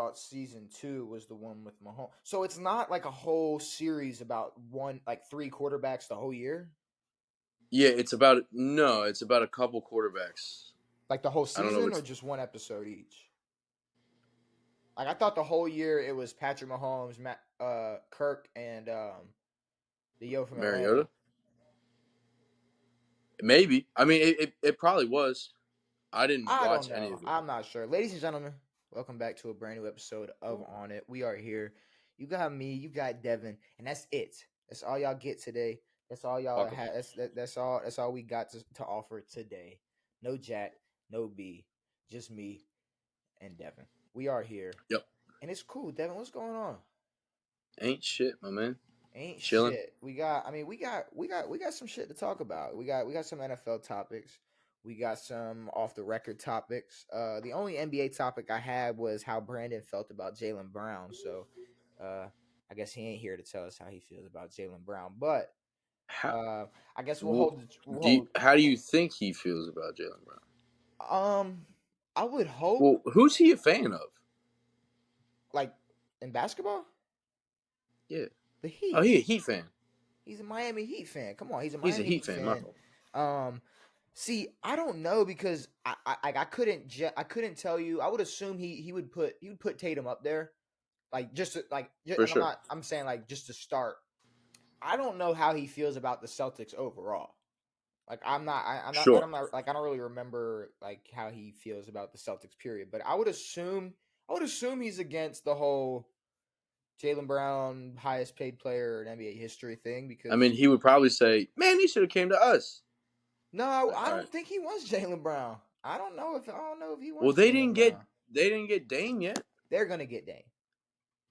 thought season 2 was the one with Mahomes. So it's not like a whole series about three quarterbacks the whole year? Yeah, it's about a couple quarterbacks. Like the whole I don't know season which. or just one episode each? Like I thought the whole year it was Patrick Mahomes, Kirk, and the Yo from Atlanta. Mariota? Maybe. I mean, it probably was. I didn't I watch don't any know. of it. I'm not sure. Ladies and gentlemen, welcome back to a brand new episode of On It. We are here. You got me. You got Devin, and that's it. That's all y'all get today. That's all y'all Fuck 'em. have. That's all. That's all we got to offer today. No Jack, no B, just me and Devin. We are here. Yep. And it's cool, Devin. What's going on? Ain't shit, my man. Ain't Chilling. shit. We got some shit to talk about. We got some NFL topics. We got some off the record topics. The only NBA topic I had was how Brandon felt about Jaylen Brown. So I guess he ain't here to tell us how he feels about Jaylen Brown. But How, I guess how do you think he feels about Jaylen Brown? I would hope Well, who's he a fan of? like in basketball? Yeah. The Heat. Oh, he a Heat fan. He's a Miami Heat fan. Come on, he's a He's a Miami Heat Heat fan. fan. See, I don't know because I couldn't tell you. I would assume he would put Tatum up there, like For and sure. I'm saying like just to start. I don't know how he feels about the Celtics overall. Like I'm not Sure. like I don't really remember like how he feels about the Celtics period. But I would assume he's against the whole Jaylen Brown highest paid player in NBA history thing because I mean, he would probably say, "Man, he should have came to us." no, Like, I all don't right. think he wants Jaylen Brown. I don't know if he Well, wants they Jaylen didn't Brown. get Dame yet. They're gonna get Dame.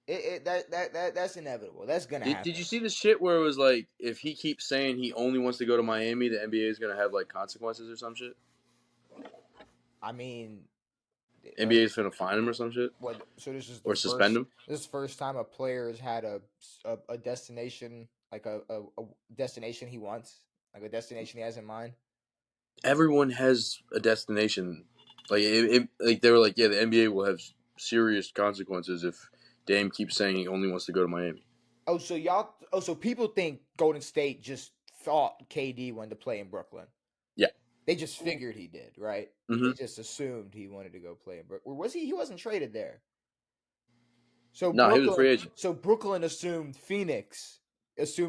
That's inevitable. That's gonna happen. Did you see the shit where it was like, if he keeps saying he only wants to go to Miami, the NBA is gonna have like consequences or some shit? I mean, NBA is gonna fine him or some shit, what? So this is or suspend him. This is the first time a player has had a destination like a destination he wants, like a destination he has in mind. Everyone has a destination. Like they were like, yeah, the NBA will have serious consequences if Dame keeps saying he only wants to go to Miami. So people think Golden State just thought KD wanted to play in Brooklyn. Yeah. They just figured he did, right? Mm-hmm. They just assumed he wanted to go play in Brooklyn. Or was he? He wasn't traded there. So No, Brooklyn, he was a free agent. So Brooklyn assumed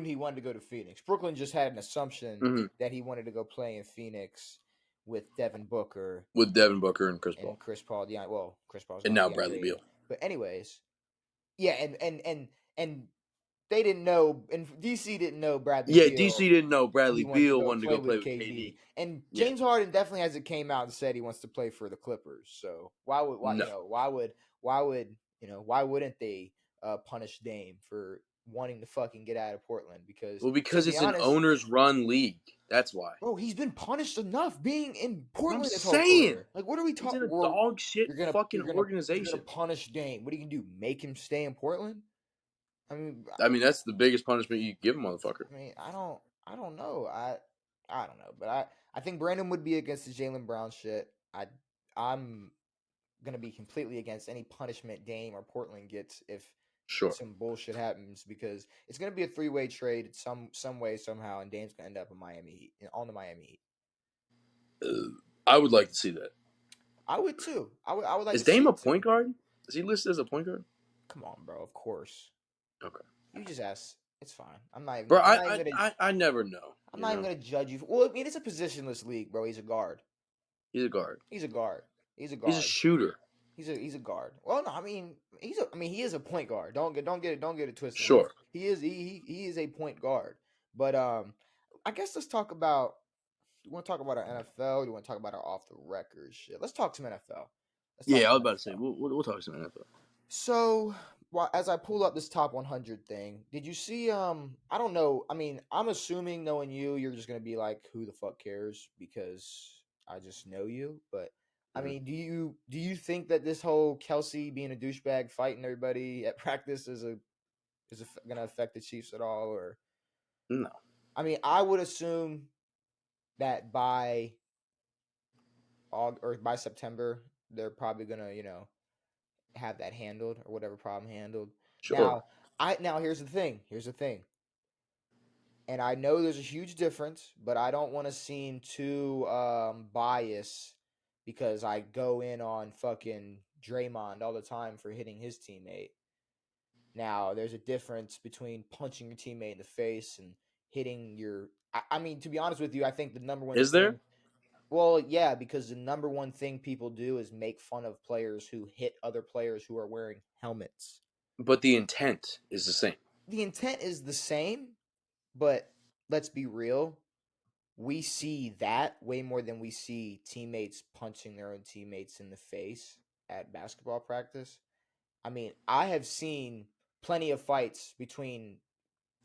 he wanted to go to Phoenix. Brooklyn just had an assumption that he wanted to go play in Phoenix with Devin Booker, with Devin Booker and Chris Paul. Chris Paul's and now Bradley Beal. But anyways, yeah, and they didn't know, and DC didn't know Bradley Beal. Yeah, DC didn't know Bradley Beal wanted to go play with KD. And James Harden definitely hasn't came out and said he wants to play for the Clippers. So why wouldn't they punish Dame for wanting to fucking get out of Portland? Because it's an owners run league. That's why. Bro, he's been punished enough being in Portland. I'm this saying. whole career. Like, what are we talking? He's in a dog shit organization. You're gonna punish Dame. What are you gonna do? Make him stay in Portland? I mean, that's the biggest punishment you can give a motherfucker. I mean, I don't know. I don't know, but I think Brandon would be against the Jaylen Brown shit. I'm gonna be completely against any punishment Dame or Portland gets if some bullshit happens, because it's gonna be a 3-way trade some way somehow, and Dame's gonna end up in Miami Heat, on the Miami Heat. I would like to see that. I would too. I would like. Is Dame a point guard? Is he listed as a point guard? Come on, bro. Of course. Okay. You just asked. It's fine. I'm not even. Bro, I never know. I'm not even gonna judge you. Well, I mean, it's a positionless league, bro. He's a guard. He's a guard. He's a guard. He's a shooter. He's a guard. Well, no, I mean, he is a point guard. Don't get it twisted. Sure. He is a point guard. But I guess let's talk about. You want to talk about our NFL? Or you want to talk about our off the record shit? Let's talk some NFL. I was about to say we'll talk some NFL. So, as I pull up this top 100 thing, did you see? I don't know. I mean, I'm assuming, knowing you're just gonna be like, who the fuck cares? Because I just know you. But I mean, do you think that this whole Kelsey being a douchebag, fighting everybody at practice is gonna affect the Chiefs at all? Or no? I mean, I would assume that by September, they're probably gonna have that handled or whatever problem handled. Sure. Now here's the thing. Here's the thing. And I know there's a huge difference, but I don't want to seem too biased because I go in on fucking Draymond all the time for hitting his teammate. Now, there's a difference between punching your teammate in the face and hitting your. I mean, to be honest with you, I think the number one Is there? thing. Well, yeah, because the number one thing people do is make fun of players who hit other players who are wearing helmets. But the intent is the same. The intent is the same, but let's be real. We see that way more than we see teammates punching their own teammates in the face at basketball practice. I mean, I have seen plenty of fights between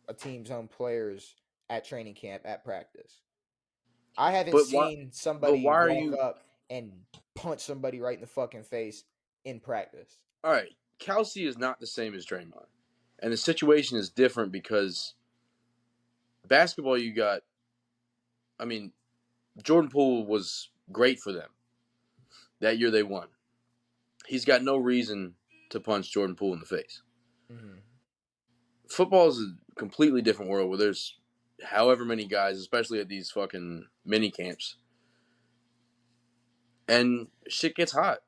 a team's own players at training camp at practice. I haven't But why? seen But somebody why are walk you? up and punch somebody right in the fucking face in practice. All right, Kelsey is not the same as Draymond, and the situation is different because basketball. You got. I mean, Jordan Poole was great for them that year. They won. He's got no reason to punch Jordan Poole in the face. Mm-hmm. Football is a completely different world where there's however many guys, especially at these fucking mini camps, and shit gets hot.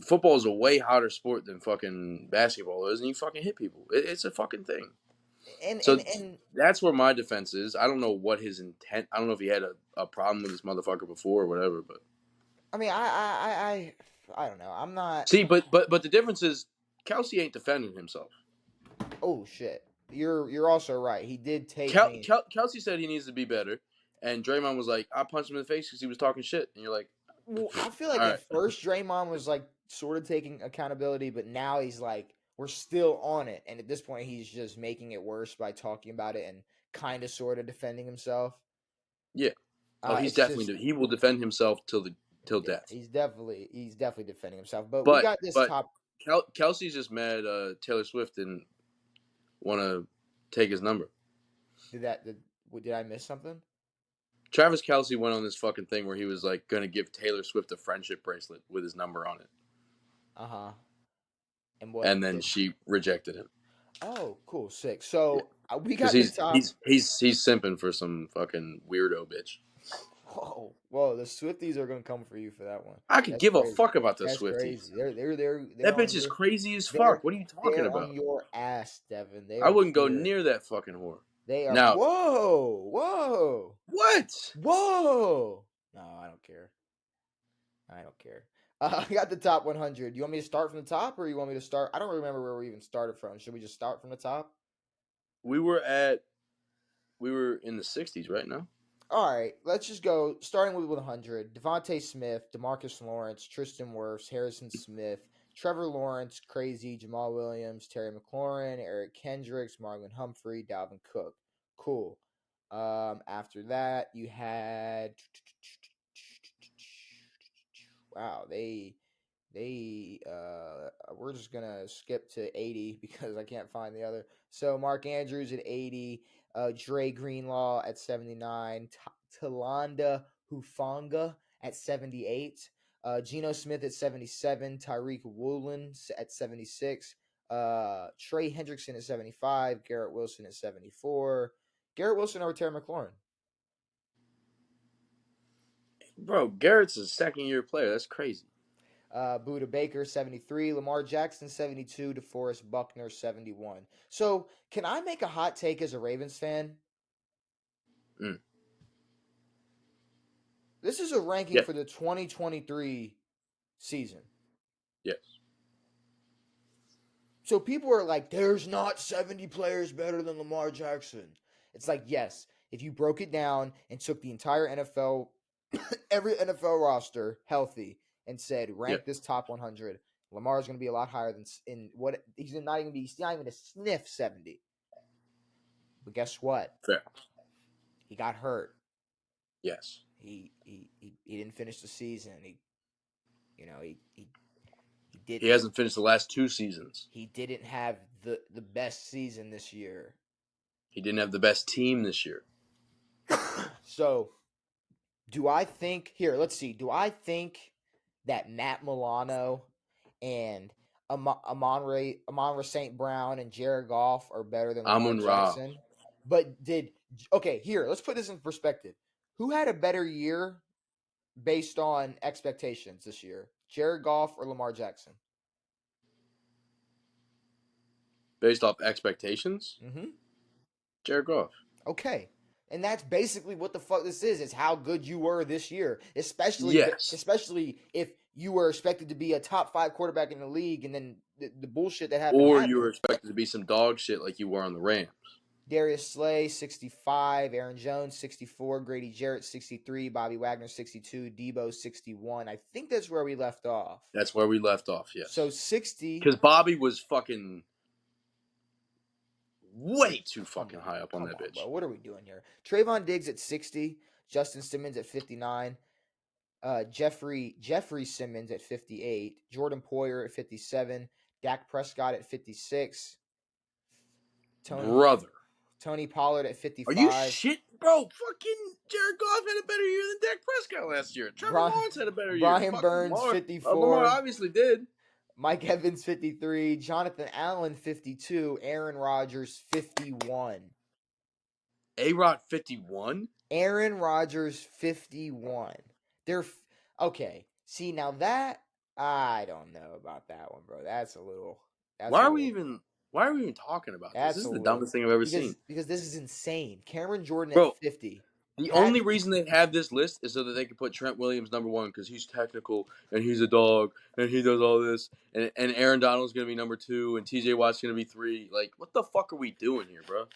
Football is a way hotter sport than fucking basketball is, and you fucking hit people. It's a fucking thing. And and So and that's where my defense is. I don't know what his intent. I don't know if he had a problem with this motherfucker before or whatever. But I mean, I don't know. I'm not. see, but the difference is Kelsey ain't defending himself. Oh shit. You're also right. He did take me. Kelsey said he needs to be better, and Draymond was like, "I punched him in the face because he was talking shit." And you're like, Well, I feel "All like right, at first Draymond was like sort of taking accountability, but now he's like, we're still on it. And at this point, he's just making it worse by talking about it and kind of sort of defending himself. yeah." Oh, he's It's just, definitely he will defend himself till yeah, death. he's definitely defending himself. But we But got this but top. Kelsey's just mad. Taylor Swift didn't want to take his number. Did I miss something? Travis Kelsey went on this fucking thing where he was like gonna give Taylor Swift a friendship bracelet with his number on it, Uh huh. And what and then did? she rejected him. Oh, cool, sick. Yeah, So we because got the he's top. he's he's he's simping for some fucking weirdo bitch. Whoa! The Swifties are gonna come for you for that one. I could That's give a crazy. fuck about the That's Swifties. crazy. They're That on bitch is your crazy as they're fuck. What are you talking they're on about? your ass, Devin. They I are wouldn't go here. near that fucking whore. They are. Now, Whoa! what? Whoa! No, I don't care. I don't care. I got the top 100. You want me to start from the top, or you want me to start? I don't remember where we even started from. Should we just start from the top? We were in the '60s right now. All right, let's just go starting with 100. Devontae Smith, Demarcus Lawrence, Tristan Wirfs, Harrison Smith, Trevor Lawrence, Crazy, Jamal Williams, Terry McLaurin, Eric Kendricks, Marlon Humphrey, Dalvin Cook. Cool. After that, you had wow, they we're just gonna skip to 80 because I can't find the other. So Mark Andrews at 80, Dre Greenlaw at 79, Talanda Hufanga at 78, Geno Smith at 77, Tyreek Woolen at 76, Trey Hendrickson at 75, Garrett Wilson at 74. Garrett Wilson over Terry McLaurin. Bro, Garrett's a second-year player. That's crazy. Buda Baker 73, Lamar Jackson 72, DeForest Buckner 71. So, can I make a hot take as a Ravens fan? Mm. This is a ranking Yeah. for the 2023 season. Yes. So people are like, there's not 70 players better than Lamar Jackson. It's like, yes, if you broke it down and took the entire NFL, every NFL roster healthy, and said, Yeah. rank this top 100, Lamar's going to be a lot higher than in what he's not even going to sniff 70. But guess what? Fair. He got hurt. Yes. He didn't finish the season. He He didn't hasn't finished the last 2 seasons. he didn't have the best season this year. He didn't have the best team this year. So, do I think here? Let's see. Do I think that Matt Milano and Amon-Ra St. Brown and Jared Goff are better than Lamar Amun Ra. Jackson. But here, let's put this in perspective. Who had a better year based on expectations this year? Jared Goff or Lamar Jackson? Based off expectations, Mm-hmm. Jared Goff. Okay. And that's basically what the fuck this is. It's how good you were this year, Yes. especially if you were expected to be a top 5 quarterback in the league, and then the bullshit that Or you were happened. expected to be some dog shit like you were on the Rams. Darius Slay 65, Aaron Jones 64, Grady Jarrett 63, Bobby Wagner 62, Debo 61. I think that's where we left off. That's where we left off. Yes. So 60. Because Bobby was fucking way too Come fucking on, high up on that bitch. bro. What are we doing here? Trayvon Diggs at 60, Justin Simmons at 59, Jeffrey Simmons at 58, Jordan Poyer at 57, Dak Prescott at 56, Brother. Tony Pollard at Are 55. you shit? Bro, fucking Jared Goff had a better year than Dak Prescott last year. Trevor Lawrence had a better year. Brian Fucking Burns Lamar. 54. Lamar obviously did. Mike Evans 53, Jonathan Allen 52, Aaron Rodgers 51. A-Rod 51? Aaron Rodgers 51. They're okay. See, now that I don't know about that one, bro. That's a little. Why are we even talking about this? This is the dumbest thing I've ever seen. Because this is insane. Cameron Jordan Bro, at 50. The only reason they have this list is so that they can put Trent Williams number 1 because he's technical and he's a dog and he does all this, and Aaron Donald's gonna be number 2 and TJ Watt's gonna be 3. Like, what the fuck are we doing here, bro?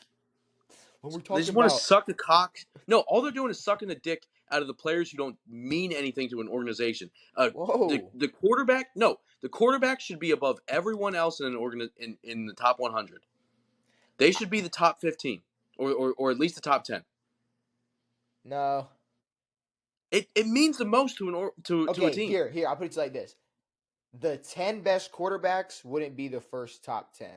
When we're They talking just want to about suck the cock. No, all they're doing is sucking the dick out of the players who don't mean anything to an organization. whoa, The quarterback. No, the quarterback should be above everyone else in in the top 100. They should be the top 15 or at least the top 10. no. It means the most to a team. Here, I'll put it like this: the 10 best quarterbacks wouldn't be the first top 10.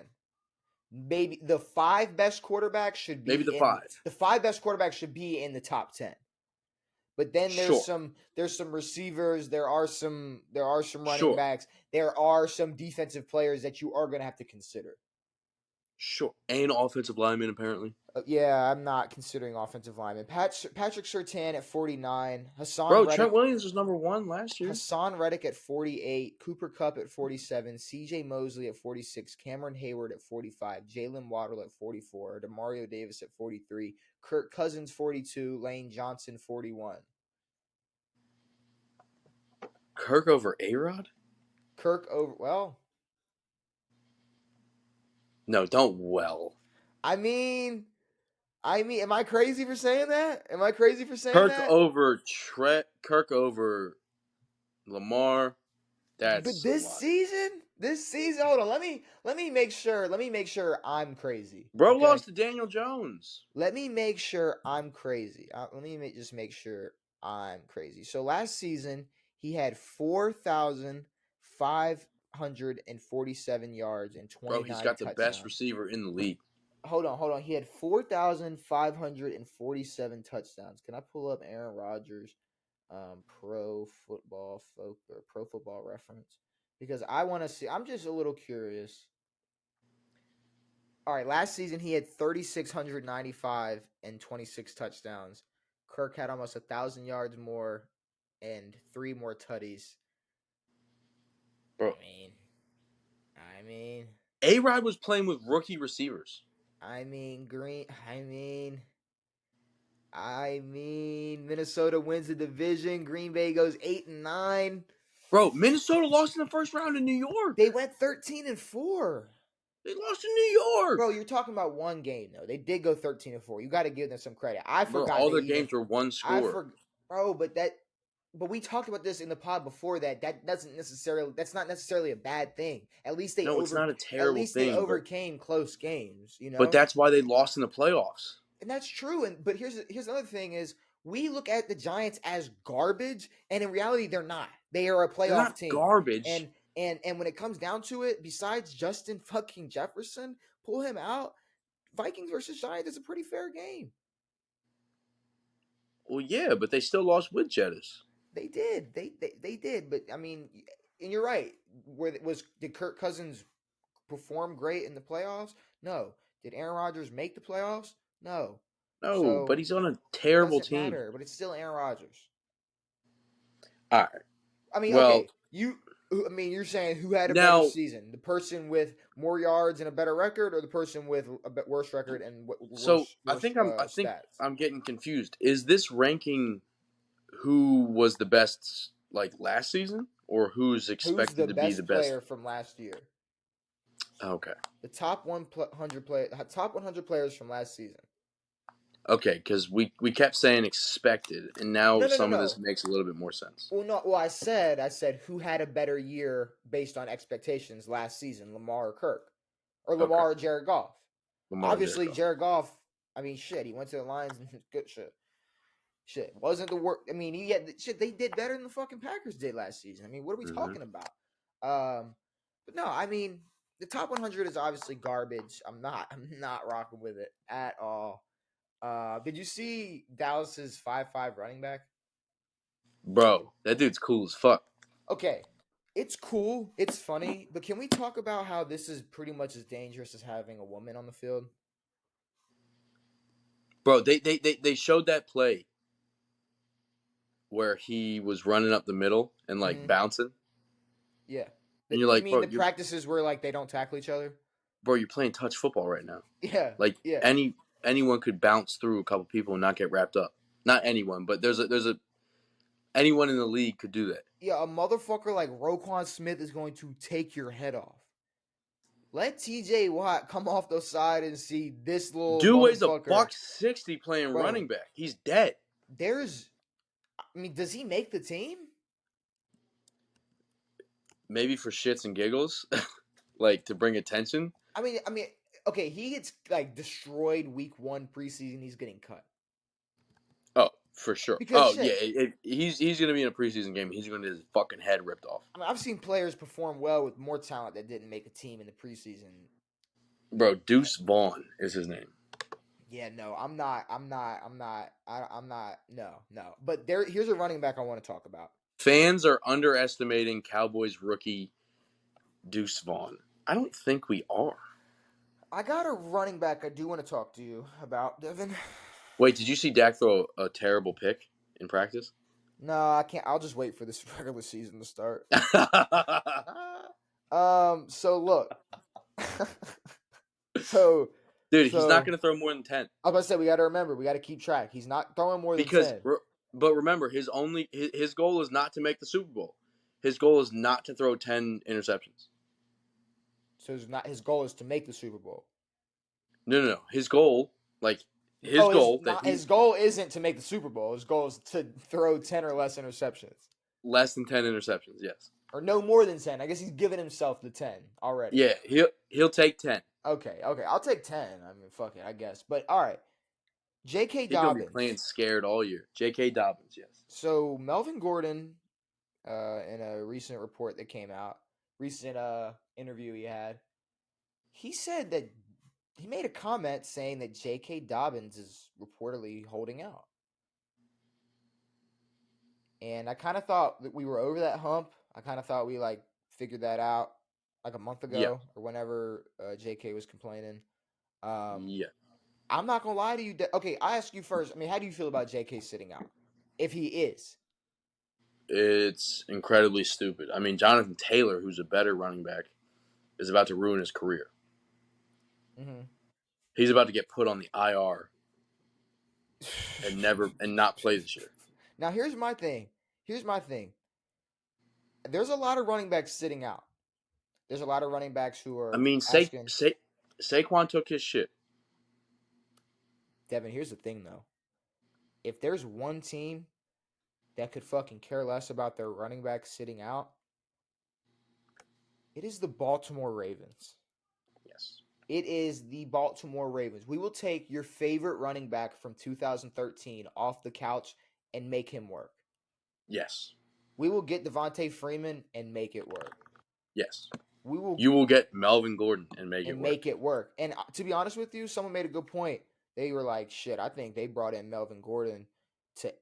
Maybe the 5 best quarterbacks should be Maybe the 5. The 5 best quarterbacks should be in the top 10. But then there's some receivers, there are some running backs, there are some defensive players that you are going to have to consider. Sure. And offensive linemen, apparently. Yeah, I'm not considering offensive linemen. Patrick Surtain at 49. Trent Williams was number 1 last year. Hassan Reddick at 48. Cooper Kupp at 47. CJ Mosley at 46. Cameron Hayward at 45. Jalen Waddle at 44. DeMario Davis at 43. Kirk Cousins 42. Lane Johnson 41. Kirk over A-Rod? No, don't well. I mean, am I crazy for saying that? Kirk over Lamar. That's this season, hold on. Let me make sure I'm crazy. Bro lost to Daniel Jones. Let me make sure I'm crazy. Just make sure I'm crazy. So last season he had 4,547 yards and 29 Bro, he's got touchdowns. the best receiver in the league. Hold on. He had 4,547 touchdowns. Can I pull up Aaron Rodgers' Pro Football Reference? Because I want to see. I'm just a little curious. All right, last season he had 3,695 and 26 touchdowns. Kirk had almost 1,000 yards more and 3 more tutties. Bro, I mean, A-Rod was playing with rookie receivers. Minnesota wins the division. Green Bay goes 8-9. Bro, Minnesota lost in the first round in New York. They went 13-4. They lost in New York. Bro, you're talking about one game though. They did go 13-4. You got to give them some credit. I forgot all their games were one score. But we talked about this in the pod before that. That's not necessarily a bad thing. At least it's not a terrible thing. They overcame close games, you know. But that's why they lost in the playoffs. And that's true. But here's another thing is we look at the Giants as garbage, and in reality, they're not. They are a playoff team. Garbage. And when it comes down to it, besides Justin fucking Jefferson, pull him out. Vikings versus Giants is a pretty fair game. Well, yeah, but they still lost with Jettis. They did. They did. But I mean, and you're right. Did Kirk Cousins perform great in the playoffs? No. Did Aaron Rodgers make the playoffs? No. No, but So he's on a it terrible doesn't team. matter. But it's still Aaron Rodgers. All right. I mean, Well, okay, you're saying who had a better now, season? The person with more yards and a better record, or the person with a bit worse record and so worse I think stats? I'm getting confused. Is this ranking who was the best like last season, or who's Who's the expected to be the best best? player from last year? Okay. The top 100 players from last season. Okay, because we kept saying expected, and now No, no, no, some of this no. makes a little bit more sense. Well, no. Well, I said who had a better year based on expectations last season, Lamar or Kirk, or Okay, Lamar or Jared Goff. Lamar Obviously, Jared. Jared Goff. I mean, shit. He went to the Lions and good shit. Shit wasn't the work. I mean, he had shit. They did better than the fucking Packers did last season. I mean, what are we Mm-hmm. talking about? But no, I mean, the top 100 is obviously garbage. I'm not rocking with it at all. Did you see Dallas's 5'5" running back? Bro, that dude's cool as fuck. Okay, it's cool, it's funny, but can we talk about how this is pretty much as dangerous as having a woman on the field? Bro, they showed that play where he was running up the middle and like Mm-hmm. bouncing, Yeah. and you're You like, mean the you're practices where like they don't tackle each other? you're playing touch football right now. Yeah, Like yeah, anyone could bounce through a couple people and not get wrapped up. Not anyone, but there's a anyone in the league could do that. yeah. A motherfucker like Roquan Smith is going to take your head off. Let TJ Watt come off the side and see this little Dude weighs a motherfucker. buck 60 playing Bro, running back. He's dead. I mean, does he make the team? Maybe for shits and giggles, like to bring attention. I mean, okay, he gets like destroyed week 1 preseason. He's getting cut Oh, for sure. because Oh yeah, shit. he's gonna be in a preseason game. He's gonna get his fucking head ripped off. I mean, I've seen players perform well with more talent that didn't make a team in the preseason. Bro, Deuce Vaughn is his name. Yeah, no, I'm not. I'm not. No. But here's a running back I want to talk about. Fans are underestimating Cowboys rookie Deuce Vaughn. I don't think we are. I got a running back I do want to talk to you about, Devin. Wait, did you see Dak throw a terrible pick in practice? No, I can't. I'll just wait for this regular season to start. So look. so Dude, he's not so going to throw more than 10. I was about to say we got to remember we got to keep track. He's not throwing more than Because 10. but remember, his goal is not to make the Super Bowl. His goal is not to throw 10 interceptions. So his goal is to make the Super Bowl. No. His goal, his goal isn't to make the Super Bowl. His goal is to throw 10 or less interceptions. Less than 10 interceptions, yes. Or no more than 10. I guess he's given himself the 10 already. Yeah, he'll take 10. Okay. I'll take 10. I mean, fuck it, I guess. But all right. JK He's going to Dobbins. be playing scared all year. JK Dobbins, yes. So Melvin Gordon, in a recent report that came out, recent interview he had, he said that he made a comment saying that JK Dobbins is reportedly holding out. And I kind of thought that we were over that hump. I kind of thought we like figured that out like a month ago or whenever JK was complaining. Yeah. I'm not gonna lie to you. Okay, I ask you first. I mean, how do you feel about JK sitting out? If he is, It's incredibly stupid. I mean, Jonathan Taylor, who's a better running back, is about to ruin his career. mm-hmm. He's about to get put on the IR and not play this year. Now here's my thing. There's a lot of running backs sitting out. There's a lot of running backs who are. I mean, Saquon took his shit. Devin, here's the thing though. If there's one team that could fucking care less about their running back sitting out, it is the Baltimore Ravens. Yes. It is the Baltimore Ravens. We will take your favorite running back from 2013 off the couch and make him work. Yes. We will get Devontae Freeman and make it work. Yes. You will get Melvin Gordon and make it work. And to be honest with you, someone made a good point. They were like, shit, I think they brought in Melvin Gordon to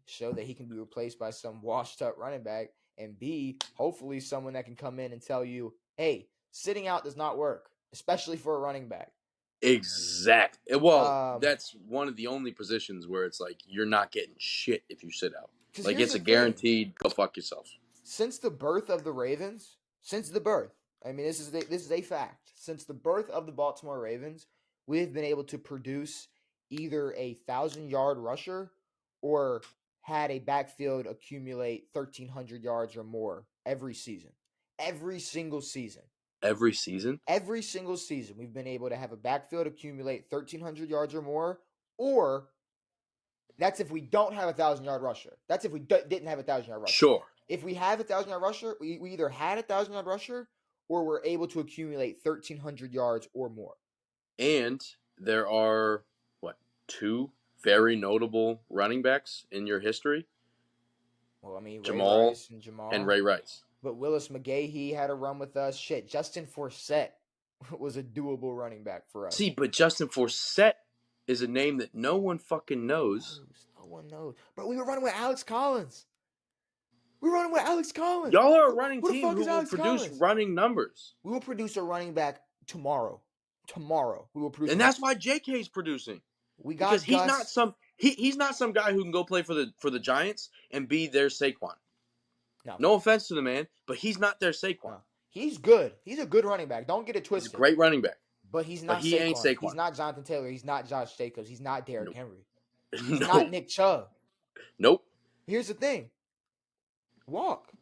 show that he can be replaced by some washed up running back, and B, hopefully someone that can come in and tell you, hey, sitting out does not work, especially for a running back. Exactly. Well, Um, that's one of the only positions where it's like you're not getting shit if you sit out. because Like here's it's the a thing: guaranteed go fuck yourself. since the birth of the Ravens, since the birth, I mean, this is a fact. Since the birth of the Baltimore Ravens, we have been able to produce either a 1,000-yard rusher or had a backfield accumulate 1,300 yards or more every season. Every single season. Every season? Every single season, we've been able to have a backfield accumulate 1,300 yards or more, or that's if we don't have a 1,000-yard rusher. That's if we didn't have a 1,000-yard rusher. Sure. If we have a 1,000-yard rusher, we either had a 1,000-yard rusher or we're able to accumulate 1,300 yards or more. And there are, what, 2 very notable running backs in your history? Well, I mean, Ray Jamal Rice and and Jamal. Ray Rice. But Willis McGahee had a run with us. Shit, Justin Forsett was a doable running back for us. See, but Justin Forsett is a name that no one fucking knows. No one knows. But we were running with Alex Collins. We were running with Alex Collins. Y'all are a running Who the team fuck who is will Alex produce Collins? running numbers. We will produce a running back tomorrow. Tomorrow. We will produce And that's why JK's producing. We Because got Gus. he's not some guy who can go play for the Giants and be their Saquon. No. No offense to the man, but he's not their Saquon. No. He's good. He's a good running back. Don't get it He's a twisted. great running back. But he's But not he ain't Saquon. He's Saquon. not Jonathan Taylor. He's not Josh Jacobs. He's not Derrick Nope. Henry. He's not Nick Chubb. Nope. Here's the thing. Walk.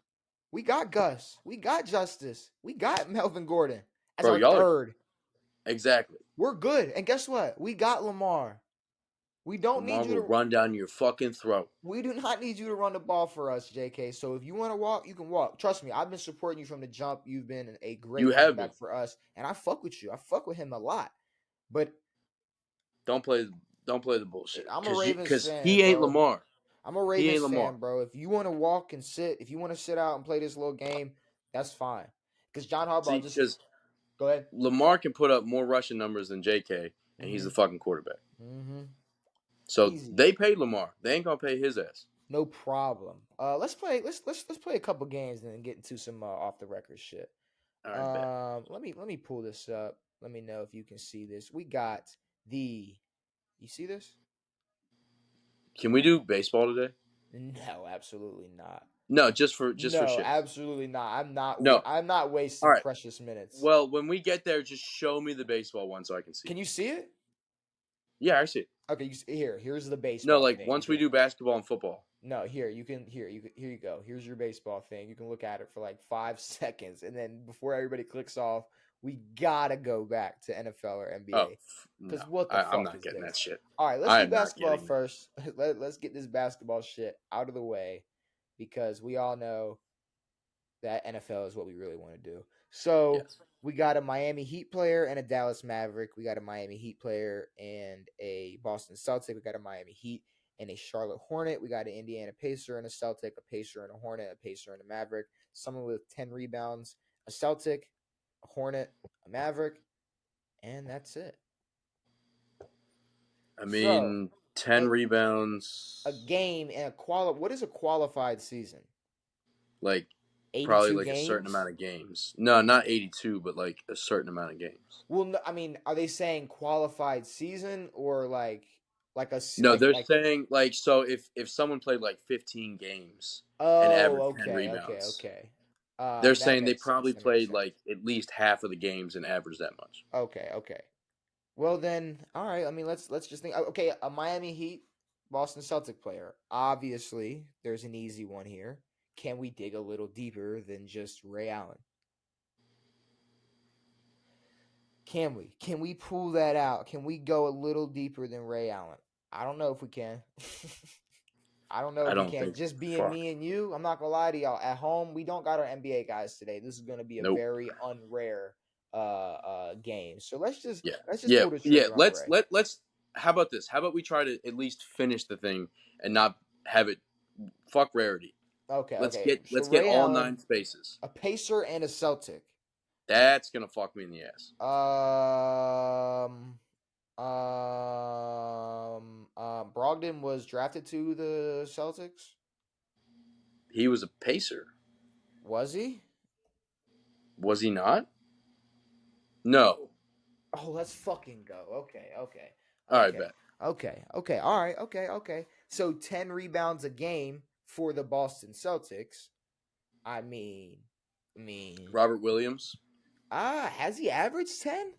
We got Gus. We got Justice. We got Melvin Gordon as our third. Exactly. We're good. And guess what? We got Lamar. We don't Lamar need you to run down your fucking throat. We do not need you to run the ball for us, JK. So if you want to walk, you can walk. Trust me, I've been supporting you from the jump. You've been a great running back for us, and I fuck with you. I fuck with him a lot. But don't play the bullshit. I'm a Ravens fan. He ain't bro. Lamar. I'm a Ravens fan, bro. If you want to walk and sit, if you want to sit out and play this little game, that's fine. Because John Harbaugh go ahead. Lamar can put up more rushing numbers than JK, and he's the fucking quarterback. So easy. They paid Lamar. They ain't gonna pay his ass. No problem. Let's play a couple games and then get into some off the record shit. All right. Let me pull this up. Let me know if you can see this. We got you see this? Can we do baseball today? No, absolutely not. No, just for shit. Absolutely not. I'm not wasting precious minutes. Well, when we get there, just show me the baseball one so I can see. Can you see it? Yeah, I see it. Okay, here's the baseball. No, like once we do basketball and football. No, here you go. Here's your baseball thing. You can look at it for like 5 seconds, and then before everybody clicks off, we gotta go back to NFL or NBA. Because what the fuck I'm not is getting this? that shit. All right, let's do basketball first. Let's get this basketball shit out of the way because we all know that NFL is what we really want to do. So we got a Miami Heat player and a Dallas Maverick. We got a Miami Heat player and a Boston Celtic. We got a Miami Heat and a Charlotte Hornet. We got an Indiana Pacer and a Celtic, a Pacer and a Hornet, a Pacer and a Maverick. Someone with 10 rebounds, a Celtic, a Hornet, a Maverick, and that's it. I mean, 10 rebounds. A game and what is a qualified season? Like probably like games? A certain amount of games. No, not 82, but like a certain amount of games. Well, no, I mean, are they saying qualified season or like a? No, they're saying like so if someone played like 15 games and averaged 10 rebounds. Okay. They're saying they probably played like at least half of the games and averaged that much. Okay. Well then, all right. I mean, let's just think. Okay, a Miami Heat, Boston Celtic player. Obviously, there's an easy one here. Can we dig a little deeper than just Ray Allen? Can we? Can we pull that out? Can we go a little deeper than Ray Allen? I don't know if we can. I don't know if we can. Just being me and you, I'm not going to lie to y'all. At home, we don't got our NBA guys today. This is going to be a very unrare game. So let's just pull the trigger on Ray. Let's how about this? How about we try to at least finish the thing and not have it fuck rarity. Okay. Let's get all Allen, 9 spaces. A Pacer and a Celtic. That's gonna fuck me in the ass. Brogdon was drafted to the Celtics. He was a Pacer. Was he? Was he not? No. Oh, let's fucking go. Okay, okay, All right, okay, bet. okay, okay. All right, okay, okay. So 10 rebounds a game for the Boston Celtics. I mean, I mean, Robert Williams? has he averaged 10?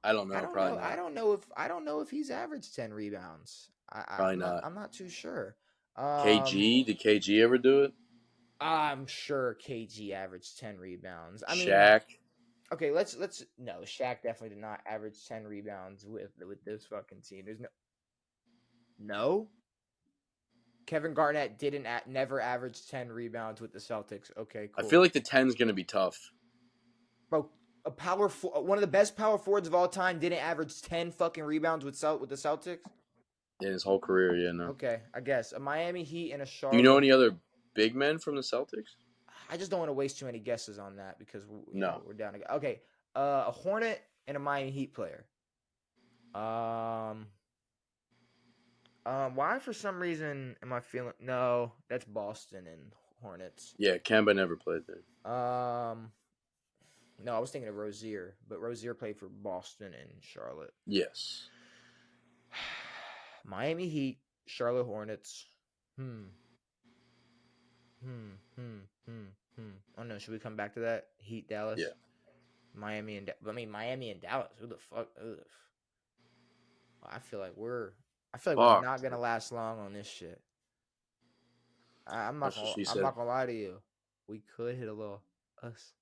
I don't I know. don't Probably know. not. I don't know if he's averaged 10 rebounds. Probably not. I'm not too sure. KG? Did KG ever do it? I'm sure KG averaged 10 rebounds. I mean, Shaq? okay, let's no, Shaq definitely did not average 10 rebounds with this fucking team. There's no. Kevin Garnett didn't never average 10 rebounds with the Celtics. Okay, I feel cool. like the 10's going to be tough Bro, one of the best power forwards of all time didn't average 10 fucking rebounds with the Celtics. in his whole career. Yeah, no. Okay, I guess a Miami Heat and a Do you know Charlotte. any other big men from the Celtics? I just don't want to waste too many guesses on that because No. we're down to go. Okay, a Hornet and a Miami Heat player. Um, why for some reason am I feeling no? That's Boston and Hornets. Yeah, Kemba never played there. No, I was thinking of Rozier, but Rozier played for Boston and Charlotte. Yes. Miami Heat, Charlotte Hornets. Hmm. Oh no, should we come back to that? Heat, Dallas. Yeah. Miami and Miami and Dallas. Who the fuck? I feel like we're Fuck. not gonna last long on this shit. That's what she I'm said. not gonna lie to you. We could hit a little us.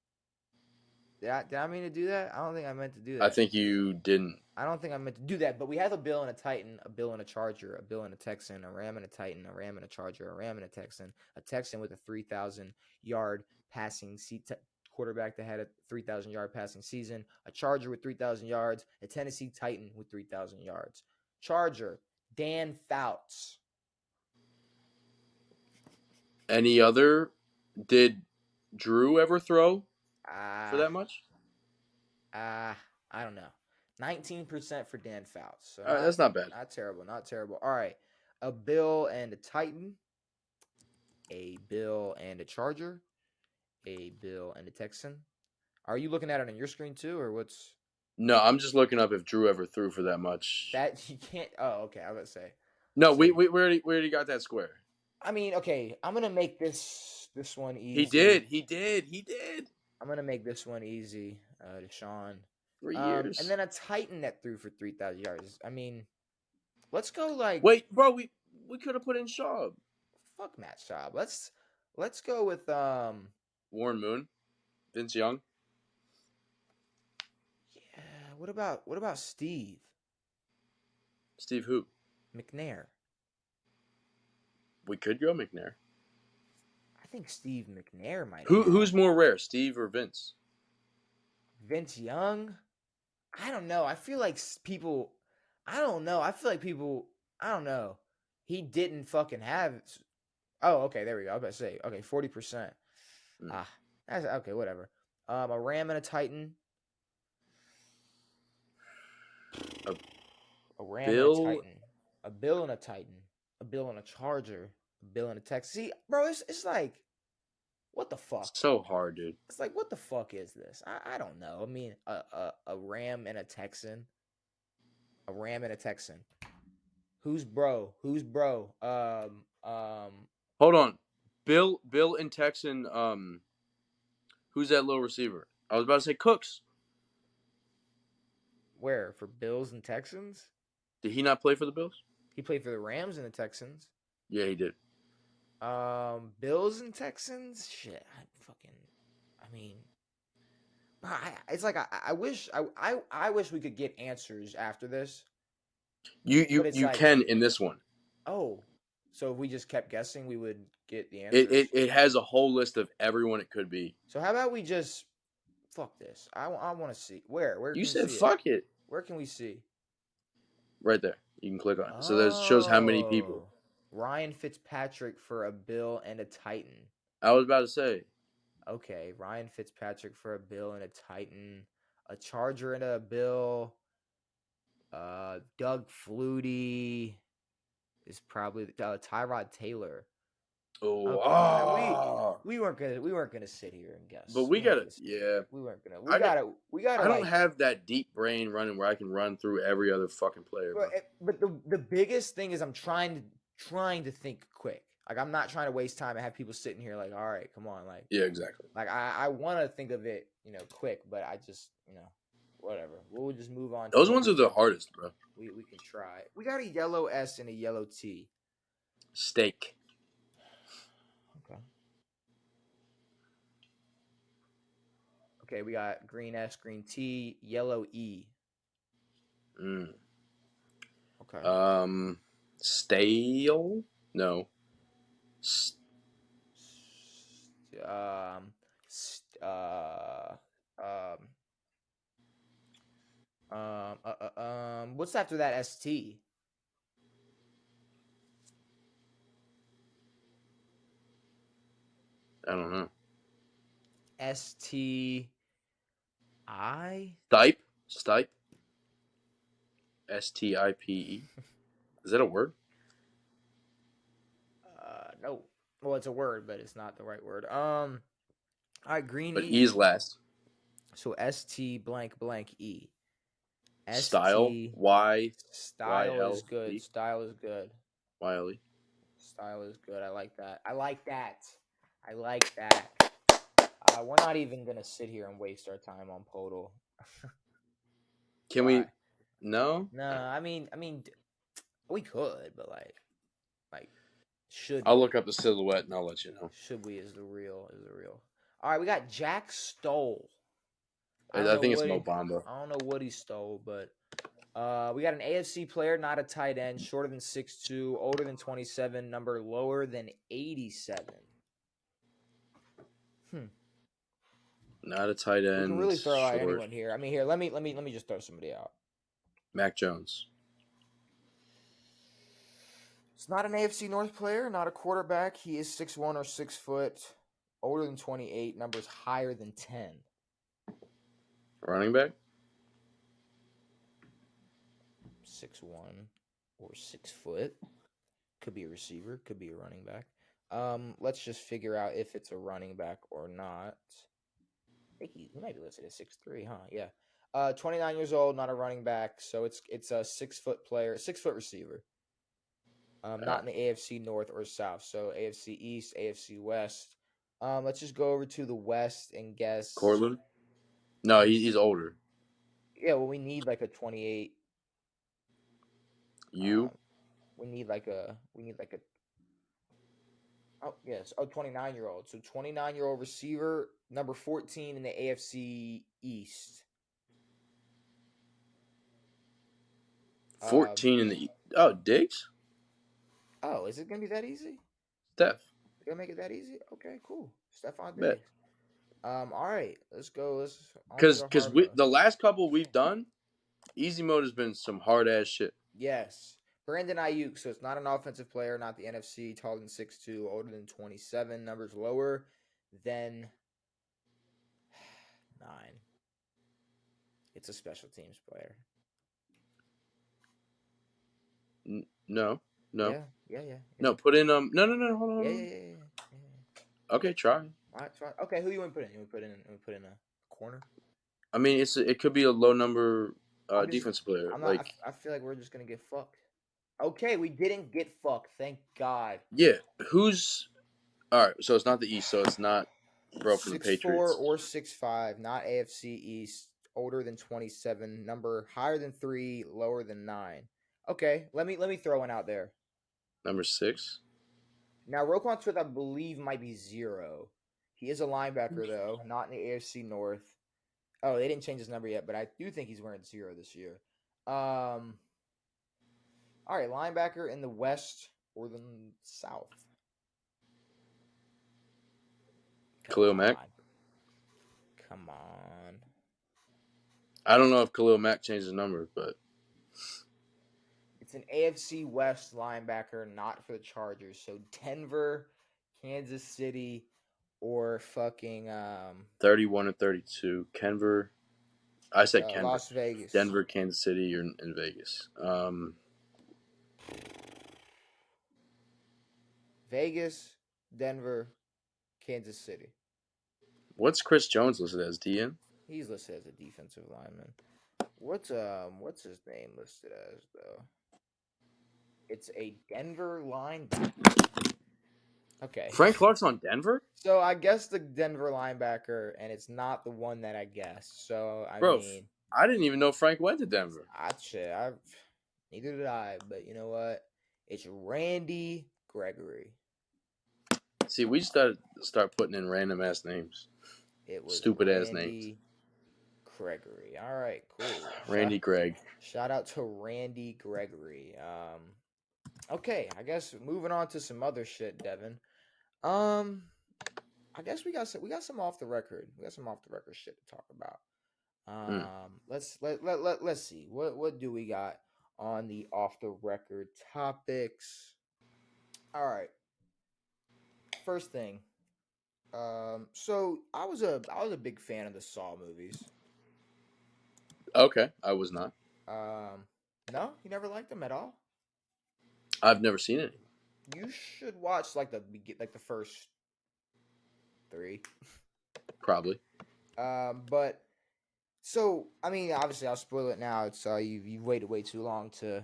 Did I mean to do that? I don't think I meant to do that. I think you didn't. I don't think I meant to do that. But we have a Bill and a Titan, a Bill and a Charger, a Bill and a Texan, a Ram and a Titan, a Ram and a Charger, a Ram and a Texan with a 3,000-yard passing quarterback that had a 3,000-yard passing season, a Charger with 3,000 yards, a Tennessee Titan with 3,000 yards. Charger, Dan Fouts. Any other? Did Drew ever throw for that much? I don't know. 19% for Dan Fouts. So All right, that's not bad. Not terrible. Not terrible. All right. A Bill and a Titan. A Bill and a Charger. A Bill and a Texan. Are you looking at it on your screen too, or what's? No, I'm just looking up if Drew ever threw for that much. That you can't. Oh, okay. I was gonna say. No, we already got that square. I mean, okay. I'm gonna make this one easy. He did. I'm gonna make this one easy. Deshaun. 3 years. And then a Titan that threw for 3,000 yards. I mean, let's go like. Wait, bro. We could have put in Schaub. Fuck Matt Schaub. Let's go with Warren Moon, Vince Young. Yeah. What about Steve? Steve who? McNair. We could go McNair. I think Steve McNair might. Who's more rare, Steve or Vince? Vince Young. I don't know. I feel like people. I don't know. I feel like people. I don't know. He didn't fucking have. Oh, okay. There we go. I was about to say. Okay, 40%. That's okay. Whatever. A Ram and a Titan. A Ram and a Titan. A Bill and a Titan. A Bill and a Charger. A Bill and a Texas. See, bro, it's like, what the fuck? It's so hard, dude. It's like, what the fuck is this? I don't know. I mean, a Ram and a Texan. A Ram and a Texan. Who's bro? Hold on. Bill and Texan, who's that little receiver? I was about to say Cooks. Where? For Bills and Texans? Did he not play for the Bills? He played for the Rams and the Texans. Yeah, he did. Bills and Texans? Shit. I mean, it's like I wish we could get answers after this. You like, can in this one. Oh, so if we just kept guessing, we would get the answers. It has a whole list of everyone it could be. So how about we just fuck this? I want to see where you said fuck it. Where can we see? Right there. You can click on it. So that shows how many people. Ryan Fitzpatrick for a Bill and a Titan. I was about to say. Okay, Ryan Fitzpatrick for a Bill and a Titan. A Charger and a Bill. Doug Flutie is probably Tyrod Taylor. Oh, Okay, ah. we weren't gonna sit here and guess. But we gotta, yeah. We weren't gonna. We I gotta don't like. have that deep brain running where I can run through every other fucking player, bro. But the biggest thing is I'm trying to think quick. Like I'm not trying to waste time and have people sitting here like, all right, come on, Yeah, exactly. like I want to think of it, quick, but I just, whatever. We'll just move on to Those what ones are the hardest, bro. we can try. We got a yellow S and a yellow T. Steak. Okay. Okay, we got green S, green T, yellow E. Mm. Okay. Stale? No. Um, st- what's after that ST? I don't know. STI? Stipe? Stipe? Stipe? Is that a word? No. Well, it's a word, but it's not the right word. All right, green But E. E's last. So ST blank blank E. Style? ST Y? style is good. YLE? Style is good. YLE? Style is good. I like that. I like that. I like that. We're not even gonna sit here and waste our time on Podal. Can Why? we? No? No, I mean, we could, but should I'll we? look up the silhouette and I'll let you know. Should we is the real. All right, we got Jack Stoll. I think it's Mo Bamba. I don't know what he stole, but we got an AFC player, not a tight end, shorter than 6'2", older than 27, number lower than 87. Not a tight end. We can really throw out short. anyone here. I mean, here, let me just throw somebody out. Mac Jones. It's not an AFC North player, not a quarterback. He is 6'1" or 6 foot, older than 28, numbers higher than 10. Running back? 6'1" or 6 foot. Could be a receiver, could be a running back. Let's just figure out if it's a running back or not. I think he might be listed as 6'3", huh? Yeah. 29 years old, not a running back, so it's a 6 foot player, 6 foot receiver. Not in the AFC North or South, so AFC East, AFC West. Let's just go over to the West and guess. Cortland? No, he's older. Yeah, well, we need like a 28. You? We need like a. Oh yes, 29-year-old. So 29-year-old receiver, number 14 in the AFC East. 14 in the. Oh, Diggs? Oh, is it gonna be that easy? Steph. They're gonna make it that easy? Okay, cool. Stephon Bet. Diggs. All right, let's go. Because the last couple we've done, easy mode has been some hard ass shit. Yes. Brandon Ayuk, so it's not an offensive player, not the NFC, taller than 6'2", older than 27, numbers lower than 9. It's a special teams player. No. Yeah. No, put in no, hold on. Yeah. Okay, try. All right, try. Okay, who you want to put in? You want to put in a corner? I mean, it could be a low number defensive player. I feel like we're just gonna get fucked. Okay, we didn't get fucked. Thank God. Yeah, who's all right? So it's not the East. So it's not bro from the 6'4" Patriots. or 6'5", not AFC East. Older than 27, number higher than 3, lower than 9. Okay, let me throw one out there. Number 6. Now Roquan Smith, I believe, might be 0. He is a linebacker though, not in the AFC North. Oh, they didn't change his number yet, but I do think he's wearing 0 this year. All right, linebacker in the West or the South. Khalil Mack. Come on. I don't know if Khalil Mack changed his number, but it's an AFC West linebacker, not for the Chargers. So Denver, Kansas City, or fucking 31 and 32. Denver. I said Denver. Las Vegas. Denver, Kansas City, or in Vegas. Vegas. Denver, Kansas City. What's Chris Jones listed as, DN? He's listed as a defensive lineman. What's his name listed as though? It's a Denver linebacker. Okay. Frank Clark's on Denver? So I guess the Denver linebacker, and it's not the one that I guessed. So I Bro, mean, I didn't even know Frank went to Denver. neither did I. But you know what? It's Randy Gregory. See, we just gotta start putting in random ass names. It was Stupid ass names. Randy Gregory. All right, cool. Randy Gregg. Shout out to Randy Gregory. Okay, I guess moving on to some other shit, Devin. I guess we got some off the record. We got some off the record shit to talk about. Mm. Let's see. What do we got on the off the record topics? All right. First thing. So I was a big fan of the Saw movies. Okay, I was not. No, you never liked them at all. I've never seen it. You should watch like the first three. Probably. But so I mean, obviously, I'll spoil it now. It's you've waited way too long to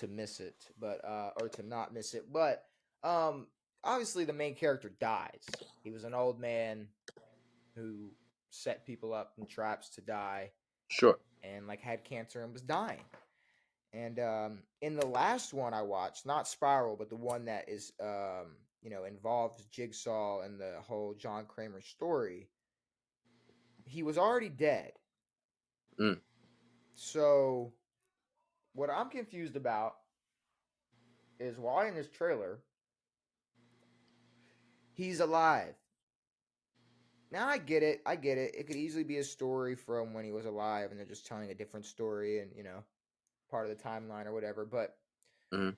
miss it, but or to not miss it. But obviously, the main character dies. He was an old man who set people up in traps to die, Sure. and like had cancer and was dying. And in the last one I watched, not Spiral, but the one that is involves Jigsaw and the whole John Kramer story, he was already dead. Mm. So what I'm confused about is why in this trailer he's alive. Now I get it. I get it. It could easily be a story from when he was alive and they're just telling a different story and, part of the timeline or whatever, but Mm.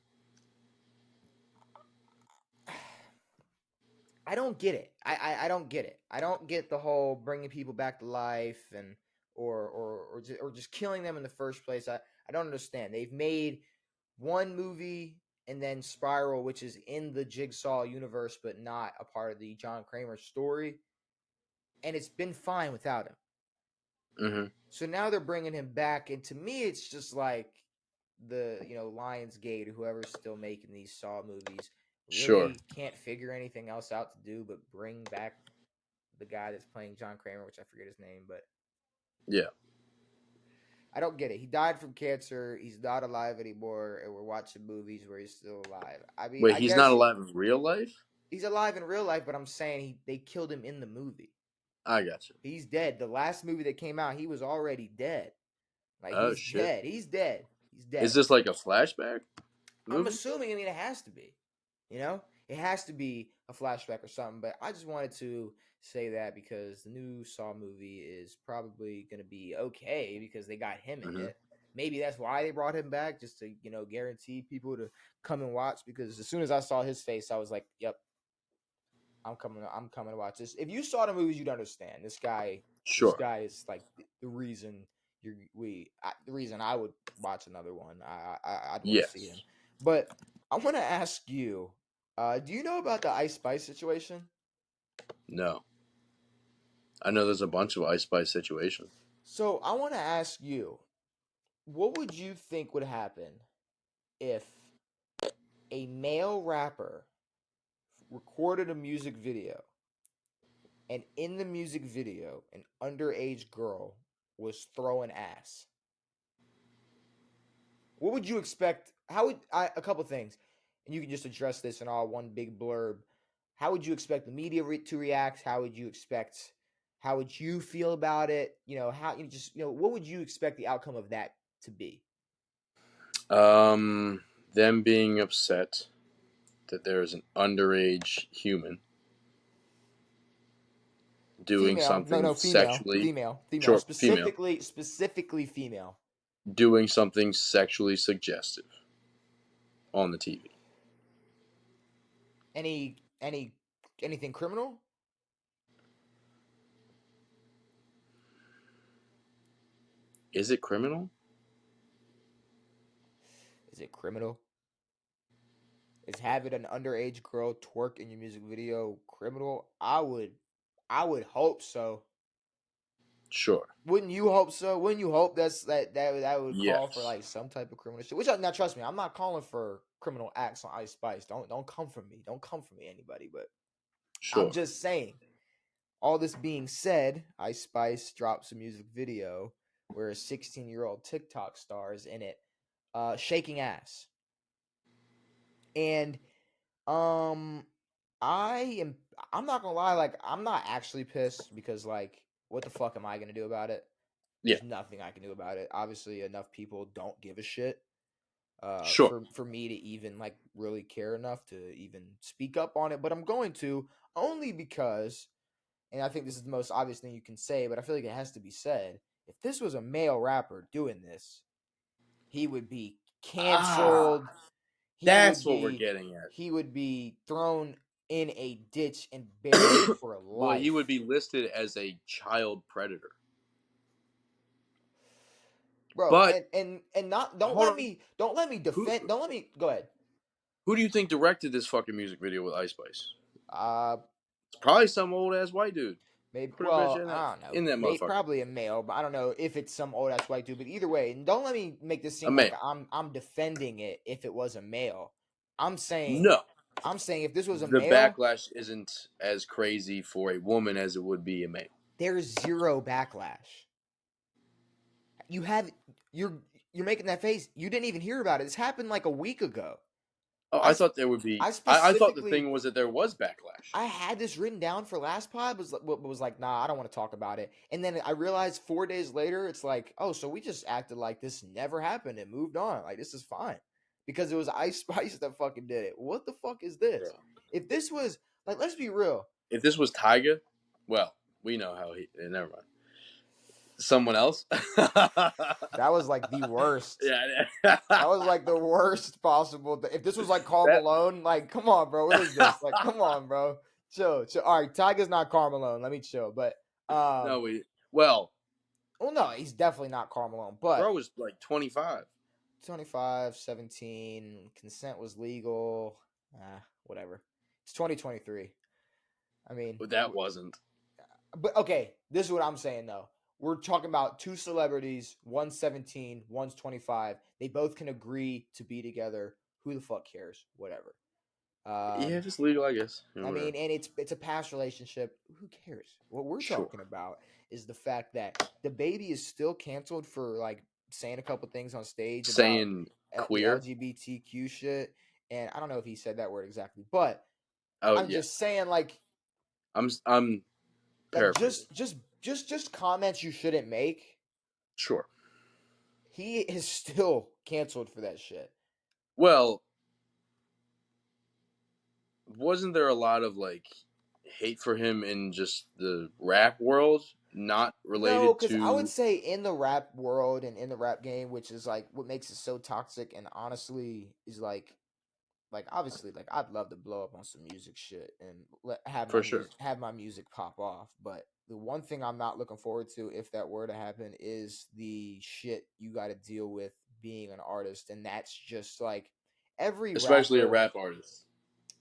I don't get it. I don't get it. I don't get the whole bringing people back to life and or just killing them in the first place. I don't understand. They've made one movie and then Spiral, which is in the Jigsaw universe but not a part of the John Kramer story, and it's been fine without him. Mm-hmm. So now they're bringing him back, and to me, it's just like the Lionsgate or whoever's still making these Saw movies Sure. really can't figure anything else out to do but bring back the guy that's playing John Kramer, which I forget his name, but Yeah. I don't get it. He died from cancer. He's not alive anymore, and we're watching movies where he's still alive. I mean, Wait, I he's not guess alive in real life? he's alive in real life, but I'm saying they killed him in the movie. I got you. He's dead. The last movie that came out, he was already dead. Like Oh, he's shit. dead. He's dead. He's Is dead. this like a flashback I'm movie? assuming. I mean, it has to be. It has to be a flashback or something. But I just wanted to say that because the new Saw movie is probably going to be okay because they got him in Mm-hmm. it. Maybe that's why they brought him back, just to guarantee people to come and watch. Because as soon as I saw his face, I was like, "Yep, I'm coming. I'm coming to watch this." If you saw the movies, you'd understand. This guy. This Sure. guy is like the reason the reason I would watch another one. I'd want to see him. Yes. But I want to ask you, do you know about the Ice Spice situation? No. I know there's a bunch of Ice Spice situations. So I want to ask you, what would you think would happen if a male rapper recorded a music video and in the music video an underage girl was throwing ass? What would you expect? How would a couple things, and you can just address this in all one big blurb. How would you expect the media to react? How would you expect? How would you feel about it? What would you expect the outcome of that to be? Them being upset that there is an underage human doing Female, something female, sexually female, sure, female, specifically female. doing something sexually suggestive on the TV. Anything criminal? Is it criminal? Is it criminal? is having an underage girl twerk in your music video criminal? I would hope so. Sure. Wouldn't you hope so? Wouldn't you hope that would call for Yes. like some type of criminal shit? Which now trust me, I'm not calling for criminal acts on Ice Spice. Don't come for me. Don't come for me, anybody. But I'm Sure. just saying. All this being said, Ice Spice drops a music video where a 16-year-old TikTok star is in it, shaking ass, and um, I am. I'm not gonna lie. Like, I'm not actually pissed because, like, what the fuck am I gonna do about it? Yeah. There's nothing I can do about it. Obviously, enough people don't give a shit Sure. for me to even like really care enough to even speak up on it. But I'm going to, only because, and I think this is the most obvious thing you can say, but I feel like it has to be said. If this was a male rapper doing this, he would be Ah, canceled. He that's would what we're be getting at. he would be thrown in a ditch and buried for Well, he would life. be listed as a child predator. Bro, But and not hold on. don't let me Who defend don't let me go ahead. who do you think directed this fucking music video with Ice Spice? Uh It's probably some old ass white dude. Maybe, Put a bitch well, I don't know. in that motherfucker. Probably a male, but I don't know if it's some old ass white dude. But either way, and don't let me make this A seem like male. I'm defending it if it was a male. I'm saying No. I'm saying if this was a The male, backlash isn't as crazy for a woman as it would be a male. there's zero backlash. You have you're you're making that face. You didn't even hear about it. This happened like a week ago. Oh, I I thought there would be. I I thought the specifically thing was that there was backlash. I had this written down for last pod, was like, nah, I don't want to talk about it. And then I realized 4 days later, it's like, oh, so we just acted like this never happened and moved on. Like, this is fine. Because it was Ice Spice that fucking did it. What the fuck is Bro. this? If this was, like, let's be real. If this was Tyga, well, we know how he. Never mind. Someone else. That was like the worst. Yeah. That was like the worst possible. If this was like Karl that. Malone, like, come on, bro. What is this? Like, come on, bro. Chill. Chill. All right, Tyga's not Karl Malone. Let me chill. But, No, well, well, no, he's definitely not Karl Malone. But bro was like 25. 25, 17, consent was legal. Whatever. It's 2023. I mean, But that wasn't. but okay, this is what I'm saying though. We're talking about two celebrities, one's 17, one's 25. They both can agree to be together. Who the fuck cares? Whatever. Yeah, Um, if it's legal, I guess. I Whatever. mean, and it's a past relationship. Who cares? What we're Sure. talking about is the fact that the baby is still canceled for like saying a couple things on stage about Saying the queer. LGBTQ shit, and I don't know if he said that word exactly, but Oh I'm yeah. just saying I'm like paraphrasing. just comments you shouldn't make. Sure. He is still canceled for that shit. Well, wasn't there a lot of like hate for him in just the rap world, not No, related because I would to say in the rap world and in the rap game, which is like what makes it so toxic, and honestly is like obviously like I'd love to blow up on some music shit and for sure. have my music pop off, but the one thing I'm not looking forward to if that were to happen is the shit you got to deal with being an artist, and that's just like every Especially a rapper rap artist.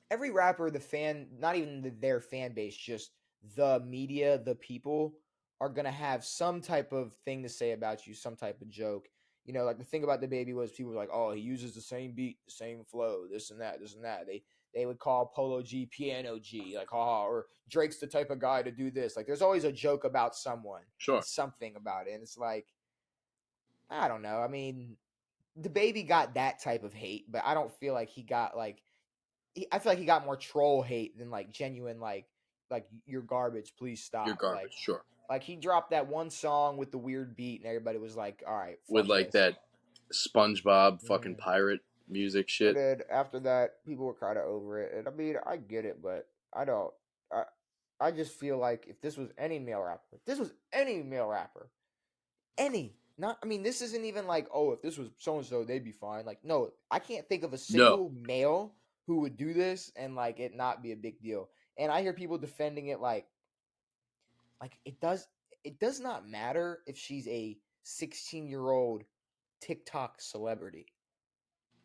the fan, not even their fan base, just the media, the people are gonna have some type of thing to say about you, some type of joke. You know, like the thing about the baby was people were like, "Oh, he uses the same beat, the same flow, this and that, this and that." They would call Polo G Piano G, like, "Ha," or Drake's the type of guy to do this. Like, there's always a joke about someone and Sure. something about it, and it's like, I don't know. I mean, the baby got that type of hate, but I don't feel like he got like I feel like he got more troll hate than like genuine like you're garbage, please You're stop. garbage. Sure. Like he dropped that one song with the weird beat and everybody was like, all right, With fuck like this. that SpongeBob fucking Mm. pirate music And shit. then after that, people were kind of over it. And I mean, I get it, but I don't. I I just feel like if this was any male rapper, if this was any male rapper, any not. I mean, this isn't even like, oh, if this was so and so, they'd be fine. Like, no, I can't think of a No. single male who would do this and like it not be a big deal. And I hear people defending it like it does not matter if she's a 16-year-old TikTok celebrity.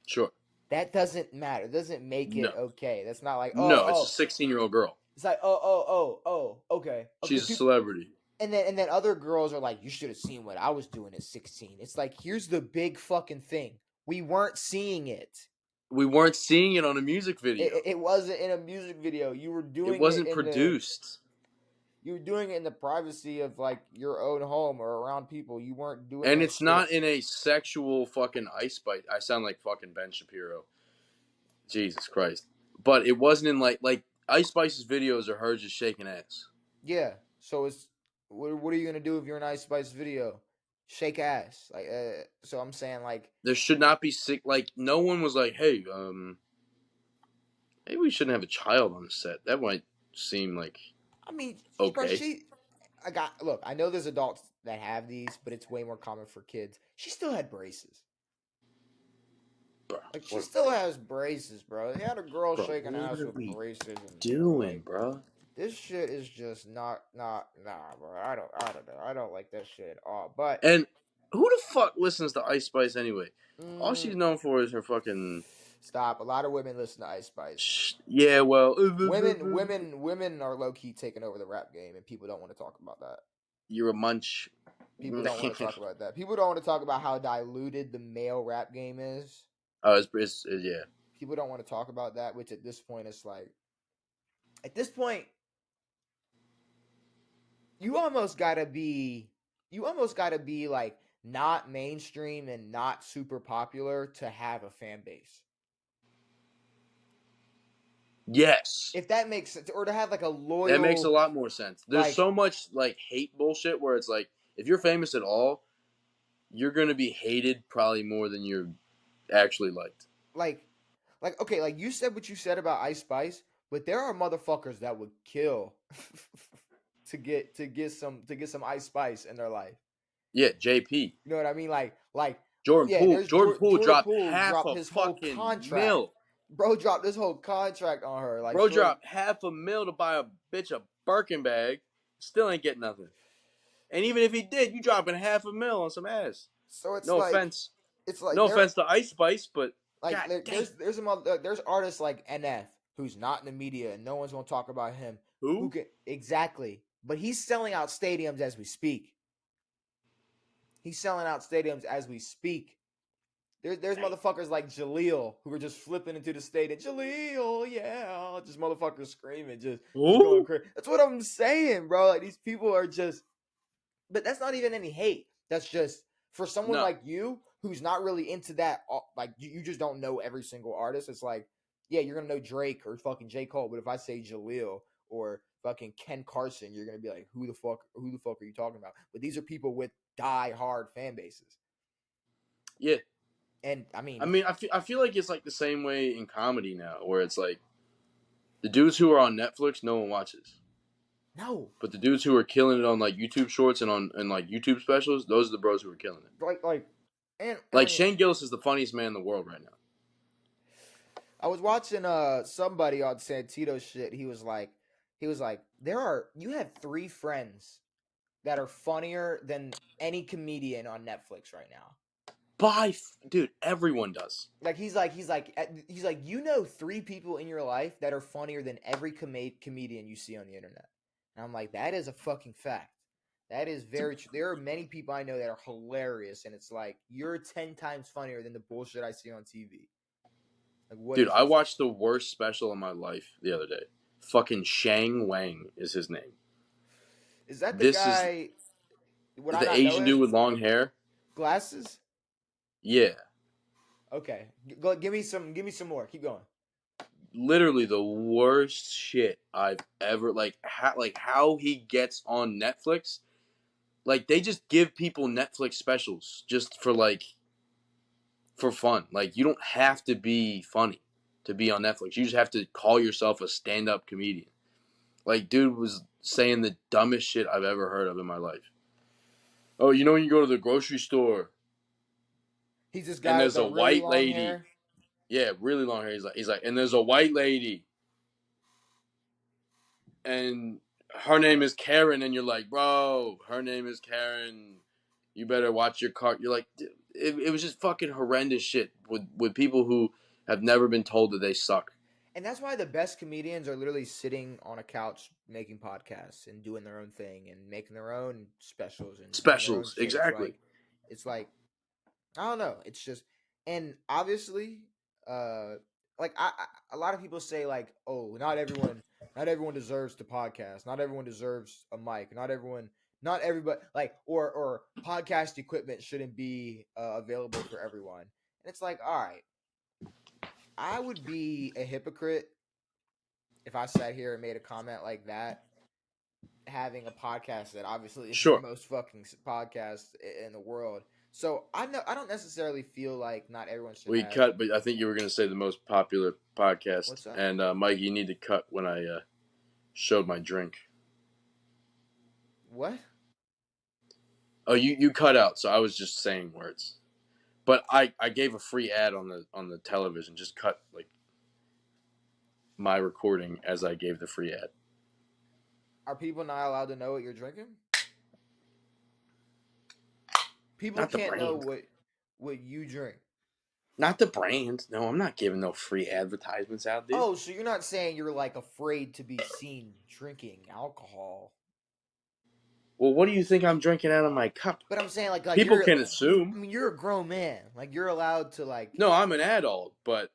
Sure. That doesn't matter. It doesn't make No, it okay. That's not like no, it's a 16-year-old girl. It's like okay. She's Because a people celebrity. and then other girls are like, you should have seen what I was doing at 16. It's like, here's the big fucking thing. We weren't seeing it. We weren't seeing it on a music video. It wasn't in a music video. It wasn't produced. You were doing it in the privacy of like your own home or around people. You weren't doing And that it's shit. not in a sexual fucking ice bite. I sound like fucking Ben Shapiro. Jesus Christ. But it wasn't in like Ice Spice's videos are her just shaking ass. Yeah. So it's what are you gonna do if you're in Ice Spice video? Shake ass. Like so I'm saying like There should not be sick. Like no one was like, hey, maybe we shouldn't have a child on the set. That might seem like I mean, bro, okay. I know there's adults that have these, but it's way more common for kids. She still had braces. Bro, Like she still has braces, bro. They had a girl bro, shaking what ass are with we braces, and doing, like bro? this shit is just not nah, bro. I don't know. I don't like that shit at all. But And who the fuck listens to Ice Spice anyway? All mm, she's known for is her fucking. stop. A lot of women listen to Ice Spice. Yeah, well, Women are low key taking over the rap game, and people don't want to talk about that. you're a munch. People don't want to talk about that. People don't want to talk about how diluted the male rap game is. Oh, yeah. People don't want to talk about that, which at this point is like, at this point, you almost gotta be like not mainstream and not super popular to have a fan base. Yes. If that makes sense, or to have like a That makes a loyal, lot more sense. There's like, so much like hate bullshit where it's like if you're famous at all, you're gonna be hated probably more than you're actually liked. like, okay, like you said what you said about Ice Spice, but there are motherfuckers that would kill to get some Ice Spice in their life. Yeah, JP. You know what I mean? Jordan Yeah, Poole. there's Jordan Poole Jordan dropped Poole half dropped a his whole fucking contract. mil. Bro dropped this whole contract on her. Like Bro shorty. dropped half a mil to buy a bitch a Birkin bag. Still ain't getting nothing. And even if he did, you dropping half a mil on some ass. So No offense. it's like No offense to Ice Spice, but god damn. there's artists like NF who's not in the media and no one's gonna talk about him. Who Who? can exactly? But he's selling out stadiums as we speak. He's selling out stadiums as we speak. There's motherfuckers like Jaleel who are just flipping into the stadium. Jaleel, yeah, just motherfuckers screaming, just going Who? crazy. That's what I'm saying, bro. Like these people are just, but that's not even any hate. That's just for someone No. like you who's not really into that. Like you just don't know every single artist. It's like, yeah, you're gonna know Drake or fucking J Cole, but if I say Jaleel or fucking Ken Carson, you're gonna be like, who the fuck are you talking about? But these are people with die hard fan bases, Yeah. and I mean, I feel like it's like the same way in comedy now, where it's like the dudes who are on Netflix, no one watches. no, But the dudes who are killing it on like YouTube Shorts and like YouTube specials, those are the bros who are killing it. and I Like mean, Shane Gillis is the funniest man in the world right now. I was watching somebody on Santito shit. He was like, you have 3 friends that are funnier than any comedian on Netflix right now. Dude, everyone does. Like he's like you know 3 people in your life that are funnier than every comedian you see on the internet. And I'm like, that is a fucking fact. That is very true. There are many people I know that are hilarious, and it's like you're 10 times funnier than the bullshit I see on TV. Like, what Dude, is I this? watched the worst special of my life the other day. Fucking Shang Wang is his name. Is that the This is guy? Would I the not know Asian dude him? with long hair. Glasses? Yeah. Okay, go. Give me some. Give me some more. Keep going. Literally the worst shit I've ever like how he gets on Netflix. Like they just give people Netflix specials just for fun. Like you don't have to be funny to be on Netflix. You just have to call yourself a stand-up comedian. Like dude was saying the dumbest shit I've ever heard of in my life. Oh, you know when you go to the grocery store He's this and guy with there's the a really white long lady. hair. Yeah, really long hair. He's like, and there's a white lady and her name is Karen, and you're like, bro, her name is Karen. You better watch your car. You're like, it was just fucking horrendous shit with people who have never been told that they suck. And that's why the best comedians are literally sitting on a couch making podcasts and doing their own thing and making their own specials and doing their own Specials, shit. exactly. It's like I don't know. It's just, and obviously, like a lot of people say like, oh, not everyone deserves the podcast. Not everyone deserves a mic. Not everybody like, or podcast equipment shouldn't be available for everyone. And it's like, all right, I would be a hypocrite if I sat here and made a comment like that, having a podcast that obviously is the Sure. most fucking podcast in the world. So I don't necessarily feel like not everyone should We have. cut, but I think you were going to say the most popular podcast. What's up? And Mike, you need to cut when I showed my drink. What? Oh, you cut out, so I was just saying words. But I gave a free ad on the television. Just cut like my recording as I gave the free ad. Are people not allowed to know what you're drinking? People Not the can't know brand. what you drink. Not the brand. No, I'm not giving no free advertisements out, dude. Oh, so you're not saying you're like afraid to be seen drinking alcohol? Well, what do you think I'm drinking out of my cup? But I'm saying like People you're, can I assume. mean, you're a grown man. Like you're allowed to like. No, I'm an adult, but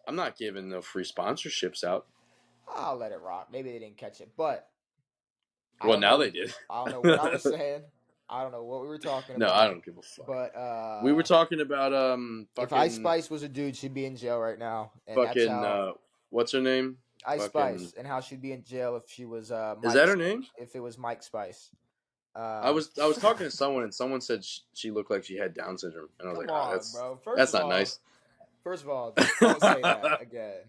I'm not giving no free sponsorships out. I'll let it rock. Maybe they didn't catch it, but Well, now they did. I don't know what I was saying. I don't know what we were talking No, about. I don't give a fuck. But we were talking about if Ice Spice was a dude, she'd be in jail right now. And fucking that's how what's her name? Ice fucking, Spice, and how she'd be in jail if she was Is that her name? If it was Mike Spice. I was talking to someone, and someone said she looked like she had Down syndrome, and I was Come like, on, that's bro. that's not nice. First of all, don't say that again.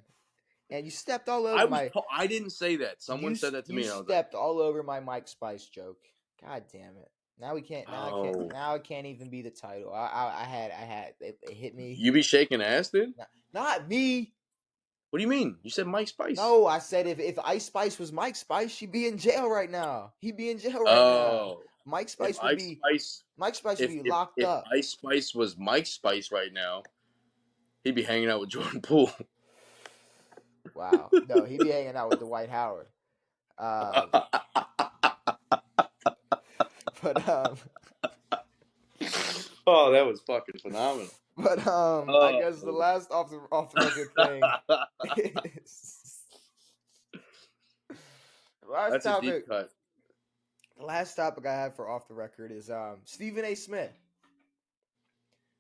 And you stepped all over I didn't say that. Someone said that to me. You and I was stepped all over my Mike Spice joke. God damn it! Now we can't. Now it can't even be the title. I had. It hit me. You be shaking ass, dude? Not me. What do you mean? You said Mike Spice. No, I said if Ice Spice was Mike Spice, she'd be in jail right now. He'd be in jail right now. Mike Spice would be. Mike Spice would be locked up. If Ice Spice was Mike Spice right now, he'd be hanging out with Jordan Poole. Wow. No, he'd be hanging out with Dwight Howard. But oh, that was fucking phenomenal. But I guess the last off the record thing is That's topic, a deep cut. The last topic I have for off the record is Stephen A. Smith.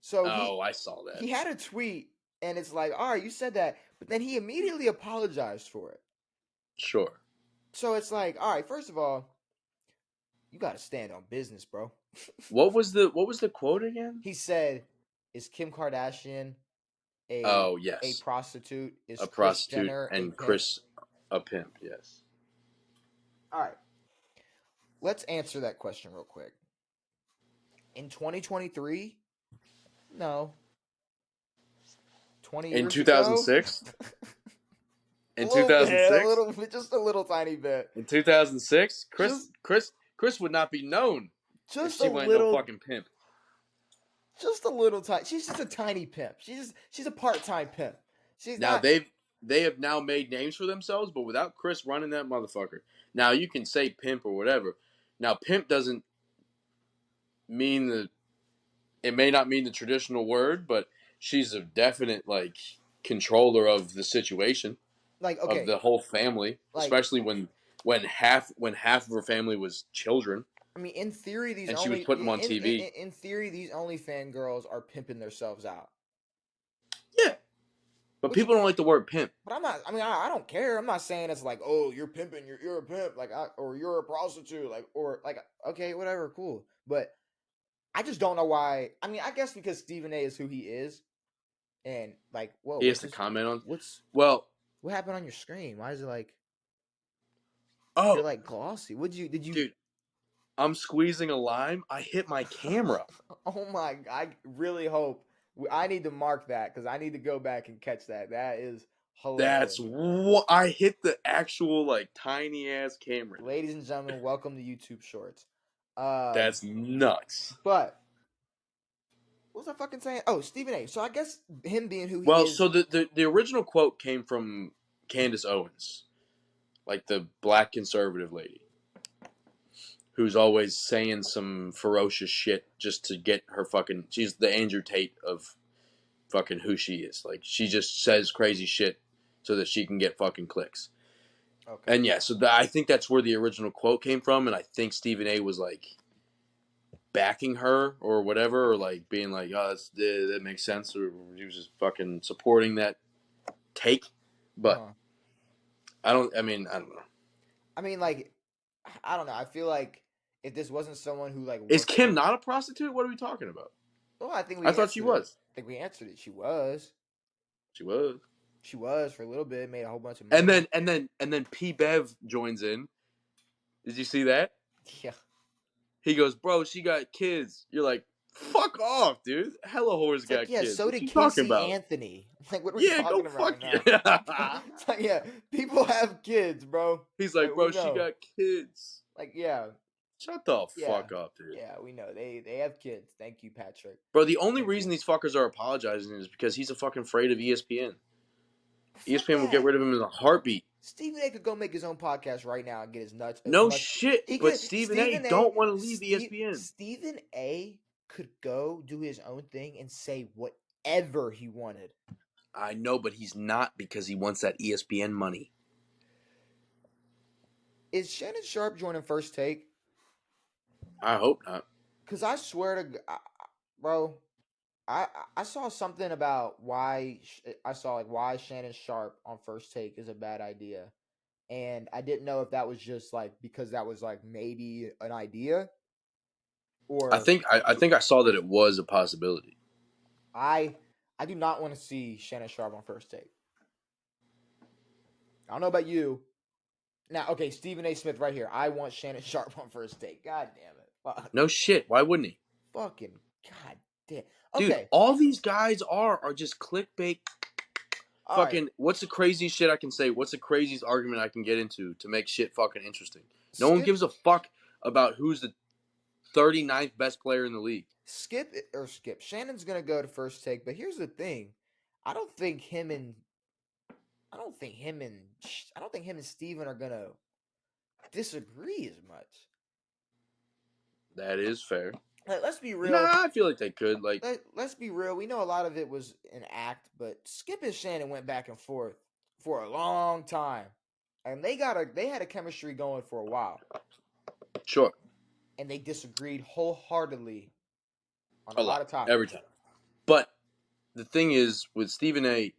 So I saw that. He had a tweet, and it's like, all right, you said that, but then he immediately apologized for it. Sure. So it's like, all right, first of all, you got to stand on business, bro. What was the quote again? He said, "Is Kim Kardashian a prostitute? Is a Kris prostitute Jenner and a Chris a pimp?" Yes. All right. Let's answer that question real quick. In 2023, no. 20 years in 2006. Ago? In 2006, just a little tiny bit. In 2006, Chris would not be known if she went no fucking pimp. Just a little tiny. She's just a tiny pimp. She's a part-time pimp. She's now not. They have now made names for themselves, but without Chris running that motherfucker. Now you can say pimp or whatever. Now pimp doesn't mean it may not mean the traditional word, but she's a definite like controller of the situation. Like, okay. Of the whole family, especially when half of her family was children. I mean, in theory, she was putting them on TV. In theory, these OnlyFans girls are pimping themselves out. Yeah, but people don't like the word pimp. But I'm not. I mean, I don't care. I'm not saying it's like, oh, you're pimping, you're a pimp, like, or you're a prostitute, like, or like, okay, whatever, cool. But I just don't know why. I mean, I guess because Stephen A. is who he is, and like, whoa, he has to comment on what happened on your screen? Why is it like? Oh, you're like glossy. Did you? Dude, I'm squeezing a lime. I hit my camera. Oh my God! I really hope I need to mark that because I need to go back and catch that. That is hilarious. That's what I hit the actual like tiny ass camera. Ladies and gentlemen, welcome to YouTube Shorts. That's nuts. But What was I fucking saying? Oh, Stephen A. So I guess him being who he Well, is. so the original quote came from Candace Owens, like the black conservative lady, who's always saying some ferocious shit just to get her fucking. She's the Andrew Tate of fucking who she is. Like she just says crazy shit so that she can get fucking clicks. Okay. And yeah, so I think that's where the original quote came from, and I think Stephen A. was like backing her or whatever, or like being like, "Oh, that makes sense," or he was just fucking supporting that take. But Uh-huh. I don't. I mean, I don't know. I mean, like, I don't know. I feel like if this wasn't someone who like Is worked Kim for, not a prostitute? What are we talking about? well, I think I we thought she answered it. was. I think we answered it. She was. She was. She was for a little bit. Made a whole bunch of And money. then P Bev joins in. Did you see that? Yeah. He goes, "Bro, she got kids." You're like, "Fuck off, dude. Hella whores It's like, got yeah. kids. So What did you talking Casey about?" Anthony. Like, what are we Yeah, go talking fuck about you. now? It's like, yeah, people have kids, bro. He's Like, like, we "Bro, she know. got kids." Like, yeah, Shut the yeah, fuck up, dude. yeah. We know they have kids. Thank you, Patrick. Bro, the only Thank reason you. these fuckers are apologizing is because he's a fucking afraid of ESPN. Fuck ESPN will get that. rid of him in a heartbeat. Stephen A. could go make his own podcast right now and get his nuts as No much. shit, He but could. Stephen A. don't want to leave ESPN. Stephen A. could go do his own thing and say whatever he wanted. I know, but he's not because he wants that ESPN money. Is Shannon Sharp joining First Take? I hope not. Cause I swear to, bro, I saw something about why I saw like why Shannon Sharp on First Take is a bad idea, and I didn't know if that was just like because that was like maybe an idea, I or think I saw that it was a possibility. I I do not want to see Shannon Sharp on First Take. I don't know about you. Now, okay, Stephen A. Smith right here. I want Shannon Sharp on First Take. God damn it. Fuck. No shit. Why wouldn't he? Fucking god damn. Dude, Okay. all these guys are just clickbait. All right. Fucking, what's the craziest shit I can say? What's the craziest argument I can get into to make shit fucking interesting? No one Skip gives a fuck about who's the 39th best player in the league. Skip or Skip. Shannon's gonna go to First Take, but here's the thing. I don't think him and I don't think him and I don't think him and Steven are gonna disagree as much. That is fair. Let's be real. Nah, I feel like they could. Like, Let's be real. We know a lot of it was an act, but Skip and Shannon went back and forth for a long time, and they had a chemistry going for a while, sure, and they disagreed wholeheartedly on a a lot lot, of topics. every time. But the thing is, with Stephen A.,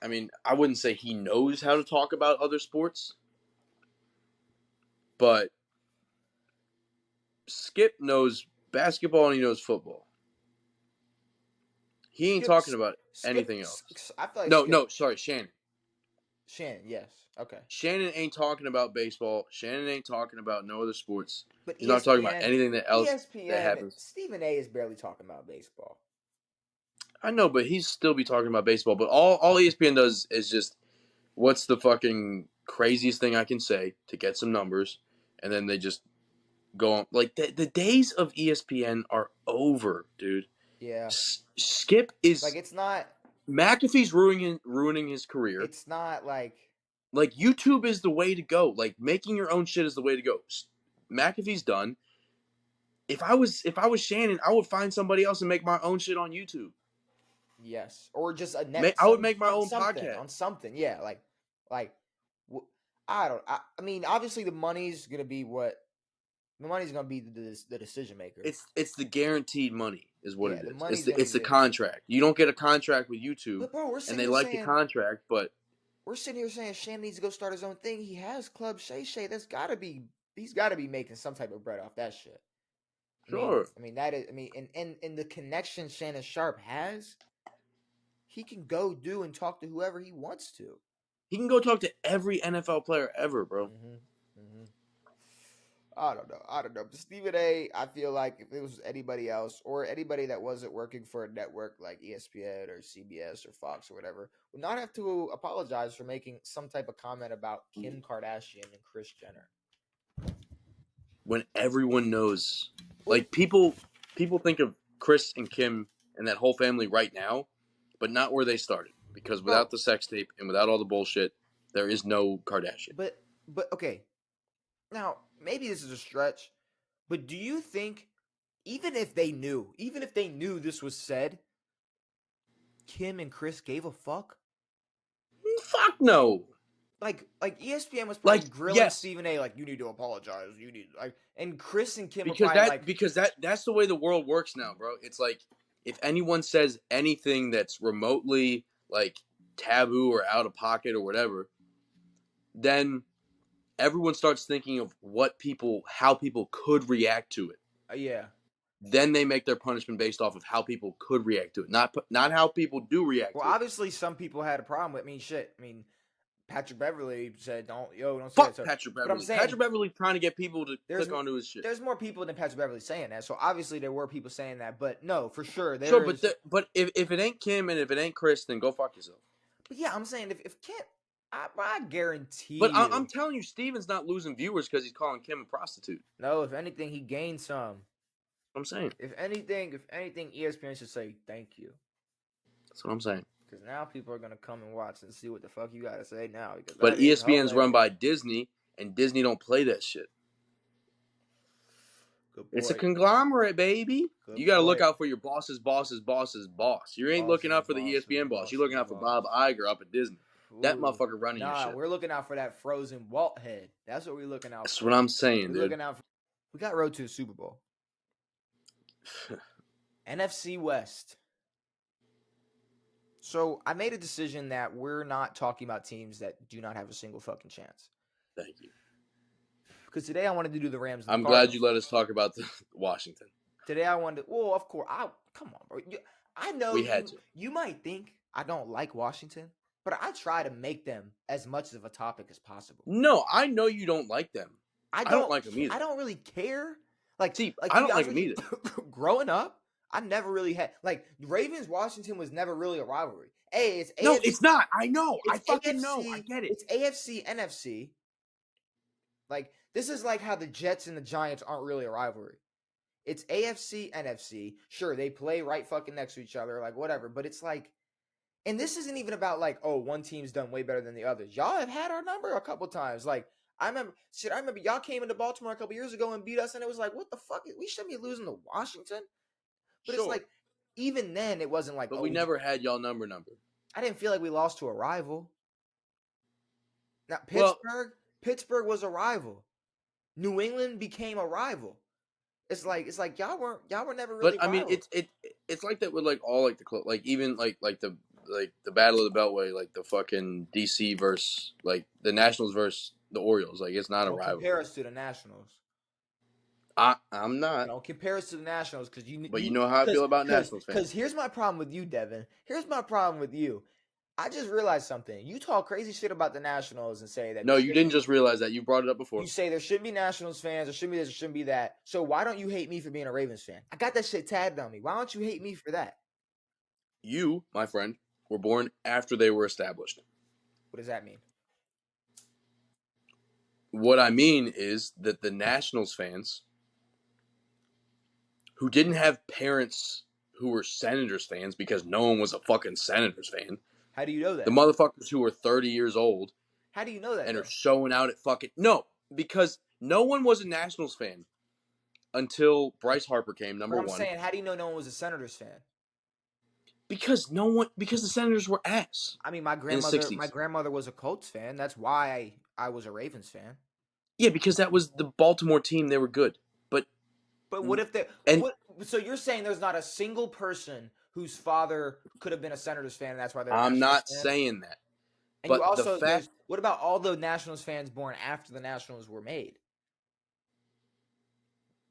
I mean, I wouldn't say he knows how to talk about other sports, but Skip knows basketball and he knows football. He ain't talking about anything else. I feel like No, sorry, Shannon. Shannon, yes, okay. Shannon ain't talking about baseball. Shannon ain't talking about no other sports. But He's not talking about anything else that ESPN, happens. Stephen A. is barely talking about baseball. I know, but he's still be talking about baseball. But all ESPN does is just, what's the fucking craziest thing I can say to get some numbers, and then they just go on. Like the days of ESPN are over, dude. Yeah, Skip is like it's not. McAfee's ruining his career. It's not like YouTube is the way to go. Like making your own shit is the way to go. McAfee's done. If I was Shannon, I would find somebody else and make my own shit on YouTube. yes, or just a net. I would make my own something, podcast on something. Yeah, like I don't. I mean, obviously the money's gonna be the decision maker. It's the guaranteed money is what Yeah, it the is. money's It's the contract. You don't get a contract with YouTube, But bro, and they like the contract, but we're sitting here saying Shannon needs to go start his own thing. He has Club Shay Shay. He's got to be making some type of bread off that shit. sure. I mean that is. I mean, and the connection Shannon Sharp has, he can go do and talk to whoever he wants to. He can go talk to every NFL player ever, bro. I don't know. But Stephen A., I feel like if it was anybody else or anybody that wasn't working for a network like ESPN or CBS or Fox or whatever, would not have to apologize for making some type of comment about Kim Kardashian and Kris Jenner. When everyone knows, like people think of Chris and Kim and that whole family right now, but not where they started. Because Bro, without the sex tape and without all the bullshit, there is no Kardashian. but okay. Now, maybe this is a stretch, but do you think even if they knew this was said, Kim and Chris gave a fuck? Fuck no. Like ESPN was probably Like, grilling yes, Stephen A. Like, you need to apologize. You need like, and Chris and Kim are because probably like, that's the way the world works now, bro. It's like if anyone says anything that's remotely like taboo or out of pocket or whatever, then everyone starts thinking of how people could react to it. yeah. Then they make their punishment based off of how people could react to it, not how people do react Well, to it. obviously, some people had a problem with. I mean, shit. I mean, Patrick Beverly said, "Don't say that." Fuck So, Patrick but I'm Beverly. saying Patrick Beverly trying to get people to there's click onto his shit. there's more people than Patrick Beverly saying that. So obviously, there were people saying that. But no, for sure, Sure, there but is. but if it ain't Kim and if it ain't Chris, then go fuck yourself. But yeah, I'm saying if Kim, I But guarantee I'm you, telling you, Steven's not losing viewers because he's calling Kim a prostitute. no. If anything, he gained some. That's what I'm saying. If anything, ESPN should say thank you. That's what I'm saying. Because now people are gonna come and watch and see what the fuck you gotta say now. Because But that is ESPN's run hilarious. by Disney, and Disney don't play that shit. Good It's a boy. conglomerate, baby. Good You got to look boy. out for your boss's boss's boss's boss. You ain't looking Bosses, out for the bosses, ESPN boss. You're looking bosses, out for Bob bosses. Iger up at Disney. That Ooh. motherfucker running your Nah, shit. we're looking out for that frozen Walt head. That's what we're looking out That's for. what I'm saying, We're dude. looking out for. We got road to the Super Bowl. NFC West. So I made a decision that we're not talking about teams that do not have a single fucking chance. Thank you. Because today I wanted to do the Rams and the I'm glad you Cardinals. let us talk about the Washington. Today I wanted to. Well, of course. Come on, bro. I know We had you. to. You might think I don't like Washington, but I try to make them as much of a topic as possible. No, I know you don't like them. I I don't don't. like them either. I don't really care. Like, See, like I to be don't like honest them with either. you, growing up, I never really had like Ravens Washington was never really a rivalry. Hey, it's No, AFC. it's not. I know. I It's fucking know. I AFC. get it. It's AFC NFC. Like this is like how the Jets and the Giants aren't really a rivalry. It's AFC NFC. Sure, they play right fucking next to each other, like whatever. But it's like, and this isn't even about like, oh, one team's done way better than the others. Y'all have had our number a couple times. Like I remember y'all came into Baltimore a couple years ago and beat us, and it was like, what the fuck? We shouldn't be losing to Washington. But it's Sure. like, even then, it wasn't like, But we oh, never had y'all number. I didn't feel like we lost to a rival. Now Well, Pittsburgh was a rival. New England became a rival. It's like y'all were never but really I mean, rival. it's like that with like all like like even like the Battle of the Beltway, like the fucking DC versus like the Nationals versus the Orioles. Like it's not a Don't rivalry. compare us to the Nationals. I'm not, Don't compare us to the Nationals because but you know how I feel about Nationals because fans. here's my problem with you, Devin. Here's my problem with you. I just realized something. You talk crazy shit about the Nationals and say that No, you didn't just realize that. You brought it up before. you say there shouldn't be Nationals fans, there shouldn't be this, there shouldn't be that. So why don't you hate me for being a Ravens fan? I got that shit tagged on me. Why don't you hate me for that? You, my friend, were born after they were established. What does that mean? What I mean is that the Nationals fans who didn't have parents who were Senators fans because no one was a fucking Senators fan. How do you know that? The motherfuckers who are 30 years old How do you know that? and Though? are showing out at fucking no, because no one was a Nationals fan until Bryce Harper came number But I'm one. saying, how do you know no one was a Senators fan? Because the Senators were ass. I mean, in the 60s. my grandmother was a Colts fan. That's why I was a Ravens fan. Yeah, because that was the Baltimore team. They were good, But what if they? and What? So you're saying there's not a single person whose father could have been a Senators fan, and that's why they're a I'm Nationals not fan? saying that. And you But the also fact, what about all the Nationals fans born after the Nationals were made?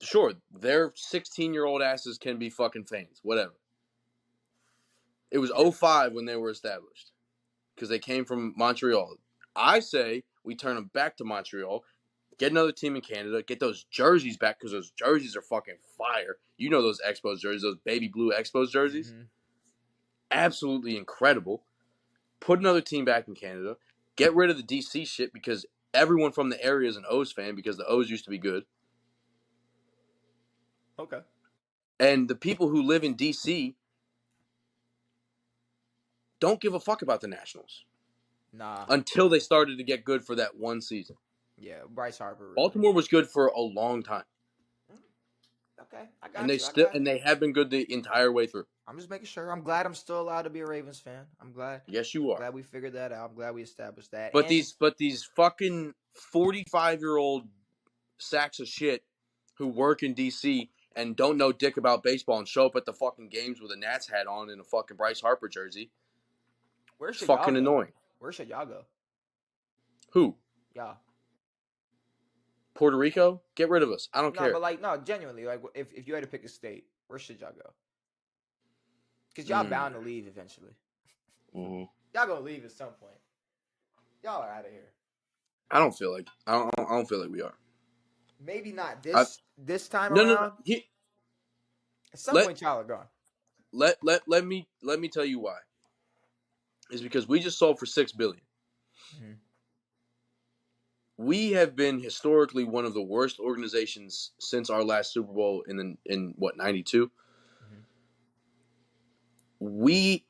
sure, their 16-year-old asses can be fucking fans, whatever. It was 05 when they were established because they came from Montreal. I say we turn them back to Montreal, get another team in Canada, get those jerseys back because those jerseys are fucking fire. You know those Expos jerseys, those baby blue Expos jerseys? Mm-hmm. Absolutely incredible. Put another team back in Canada. Get rid of the DC shit because everyone from the area is an O's fan because the O's used to be good. Okay. And the people who live in DC don't give a fuck about the Nationals. Nah. Until they started to get good for that one season. Yeah, Bryce Harper. Really. Baltimore was good for a long time. Okay, I And got you. they have been good the entire way through. I'm just making sure. I'm glad I'm still allowed to be a Ravens fan. I'm glad. Yes, you are. Glad we figured that out. I'm glad we established that. But And these fucking 45-year-old sacks of shit who work in DC and don't know dick about baseball and show up at the fucking games with a Nats hat on and a fucking Bryce Harper jersey. where It's should y'all fucking go? annoying. Where should y'all go? Who? Y'all. Puerto Rico? Get rid of us. I don't care. No, but no, genuinely, if you had to pick a state, where should y'all go? Because y'all bound to leave eventually. Mm-hmm. Y'all gonna leave at some point. Y'all are out of here. I don't feel like we are. Maybe not this time around. No. At some point, y'all are gone. Let me tell you why. It's because we just sold for $6 billion. Mm-hmm. We have been historically one of the worst organizations since our last Super Bowl in what, 92? Mm-hmm. We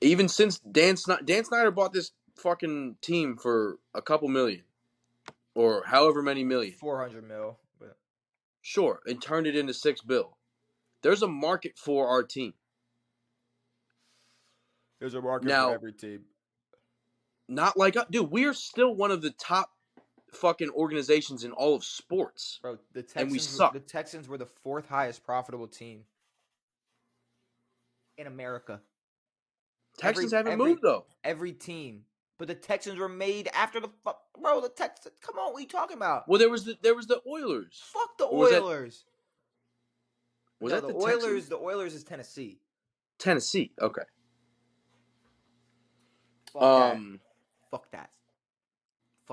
even since Dan Snyder bought this fucking team for a couple million or however many million. 400 mil. But... Sure, and turned it into $6 billion. There's a market for our team. There's a market for every team. Not like, dude, we are still one of the top fucking organizations in all of sports. Bro, the Texans, and we suck. The Texans were the 4th highest profitable team in America. Texans haven't moved, though. Every team. But the Texans were made after the bro. The Texans. Come on, what are you talking about? Well, there was the Oilers. Fuck the Oilers. Was that the Oilers? Texans? The Oilers is Tennessee. Tennessee. Okay. Fuck that.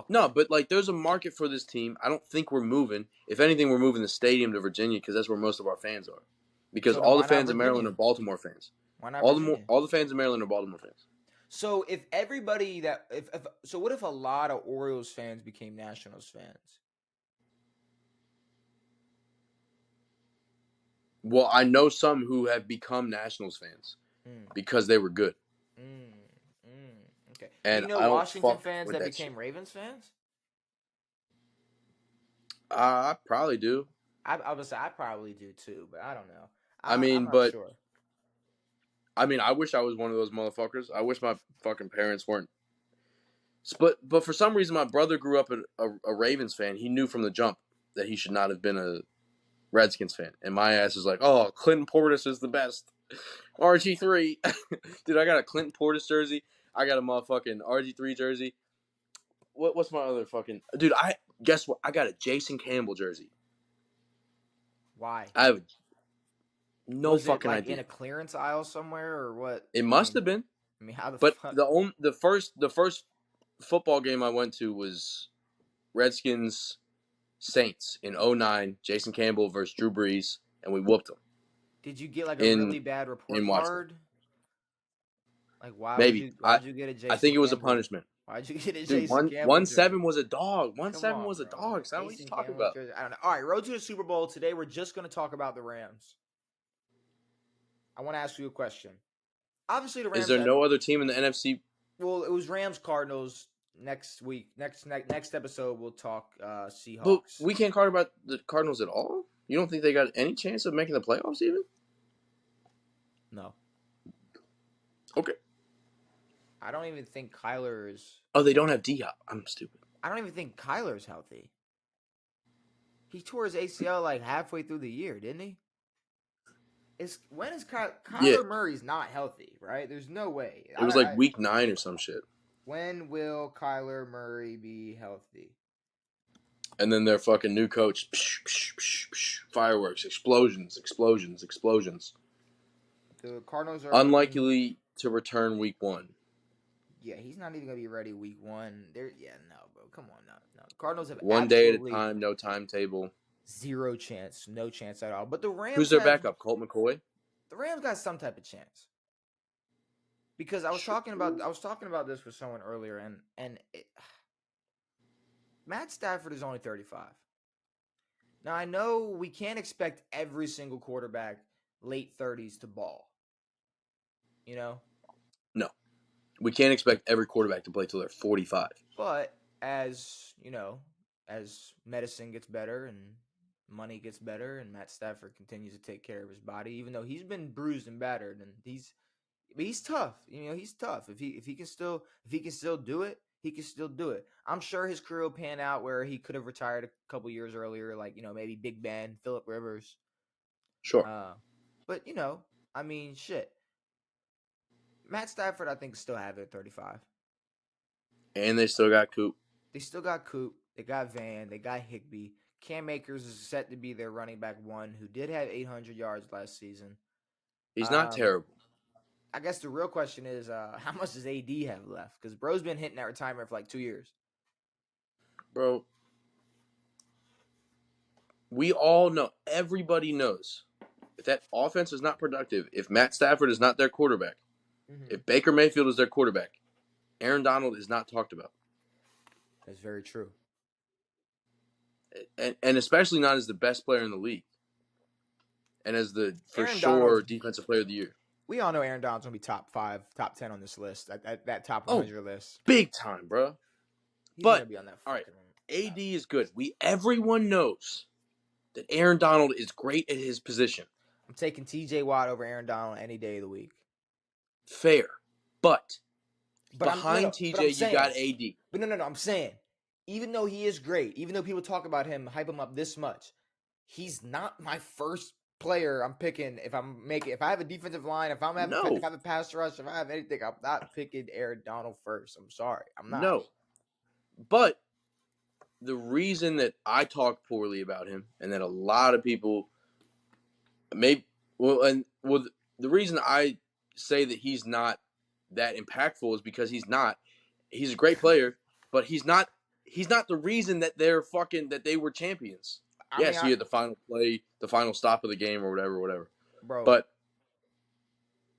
No, but like, there's a market for this team. I don't think we're moving. If anything, we're moving the stadium to Virginia because that's where most of our fans are. Because all the fans in Maryland are Baltimore fans. Why not all the fans in Maryland are Baltimore fans. So if everybody so what if a lot of Orioles fans became Nationals fans? Well, I know some who have become Nationals fans because they were good. Okay. And do you know Washington fans that became Ravens fans? I probably do. I would say I probably do too, but I don't know. I'm not sure. I wish I was one of those motherfuckers. I wish my fucking parents weren't. But for some reason, my brother grew up a Ravens fan. He knew from the jump that he should not have been a Redskins fan. And my ass is like, oh, Clinton Portis is the best. RG3. Dude, I got a Clinton Portis jersey. I got a motherfucking RG3 jersey. What's my other fucking... Dude, guess what? I got a Jason Campbell jersey. Why? I have no fucking idea. In a clearance aisle somewhere or what? It must have been. I mean, how the fuck? But the first football game I went to was Redskins Saints in 2009. Jason Campbell versus Drew Brees, and we whooped them. Did you get like a really bad report card? Like why'd you get a Jason? I think it was a punishment. Why'd you get a Jason Campbell? 1-7 was a dog. 1-7 was a dog. That's what you talking about. I don't know. All right, road to the Super Bowl. Today we're just going to talk about the Rams. I want to ask you a question. Obviously, the Rams. Is there no other team in the NFC? Well, it was Rams Cardinals next week. Next episode we'll talk Seahawks. But we can't talk about the Cardinals at all? You don't think they got any chance of making the playoffs even? No. Okay. I don't even think Kyler is... Oh, they don't have D-Hop. I'm stupid. I don't even think Kyler's healthy. He tore his ACL like halfway through the year, didn't he? When is Kyler Murray's not healthy, right? There's no way. It was like week 9 or some shit. When will Kyler Murray be healthy? And then their fucking new coach, fireworks, explosions. The Cardinals are unlikely to return week 1. Yeah, he's not even gonna be ready week 1. No, bro, come on, no. Cardinals have one day at a time, no timetable, zero chance, no chance at all. But the Rams, who's their backup? Colt McCoy. The Rams got some type of chance. Because I was talking about this with someone earlier, and Matt Stafford is only 35. Now I know we can't expect every single quarterback late 30s to ball. You know, No, we can't expect every quarterback to play till they're 45. but as you know, as medicine gets better and money gets better, and Matt Stafford continues to take care of his body, even though he's been bruised and battered, and he's tough. You know, he's tough. If he can still do it, he can still do it. I'm sure his career will pan out where he could have retired a couple years earlier, like maybe Big Ben, Phillip Rivers. Sure. Uh, but I mean, shit. Matt Stafford, I think, still have it at 35. And they still got Coop. They still got Coop. They got Van. They got Higbee. Cam Akers is set to be their running back one, who did have 800 yards last season. He's not Um, terrible. I guess the real question is, how much does AD have left? Because Bro's been hitting that retirement for like 2 years. Bro, we all know, everybody knows, if that offense is not productive, if Matt Stafford is not their quarterback, if Baker Mayfield is their quarterback, Aaron Donald is not talked about. That's very true. And especially not as the best player in the league. And as the, for Aaron sure, Donald, defensive player of the year. we all know Aaron Donald's going to be top 5, top 10 on this list, that top 100 list. Big time, bro. He's going to be on that all right, fucking AD is good. Everyone knows that Aaron Donald is great at his position. I'm taking TJ Watt over Aaron Donald any day of the week. Fair. But behind TJ, you got AD. But no, I'm saying, even though he is great, even though people talk about him, hype him up this much, he's not my first player I'm picking if I have a defensive line, if I have a pass rush, if I have anything, I'm not picking Aaron Donald first. I'm sorry. I'm not. No. But the reason that I talk poorly about him and that a lot of people the reason I say that he's not that impactful is because he's a great player, but he's not the reason that they were champions. He had the final play, the final stop of the game or whatever.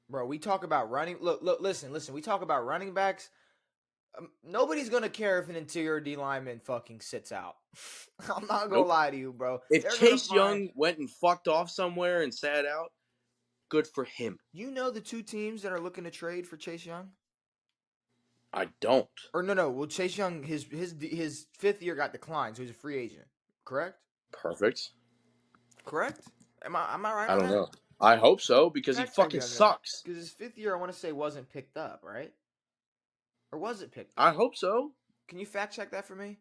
Bro, we talk about running. Look, listen. We talk about running backs. Nobody's gonna care if an interior D lineman fucking sits out. I'm not gonna lie to you, bro. If Chase Young went and fucked off somewhere and sat out, good for him. You know the two teams that are looking to trade for Chase Young? I don't. Or no. Well, Chase Young, his 5th year got declined, so he's a free agent. Correct? Perfect. Correct? Am I right? I don't know. I hope so because he fucking sucks. Because his 5th year, I want to say, wasn't picked up, right? Or was it picked up? I hope so. Can you fact check that for me?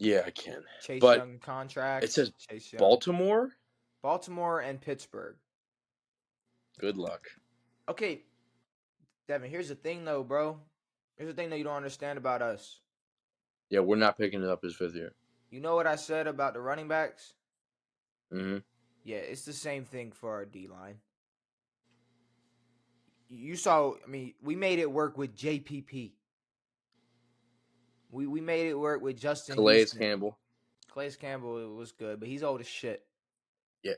Yeah, I can. Chase Young contract. It says Chase Young. Baltimore and Pittsburgh. Good luck. Okay, Devin, here's the thing though, bro. Here's the thing that you don't understand about us. Yeah, we're not picking it up his 5th year. You know what I said about the running backs? Mm-hmm. Yeah, it's the same thing for our D-line. You saw, we made it work with JPP. We made it work with Justin Calais Houston. Campbell. Calais Campbell was good, but he's old as shit. Yeah.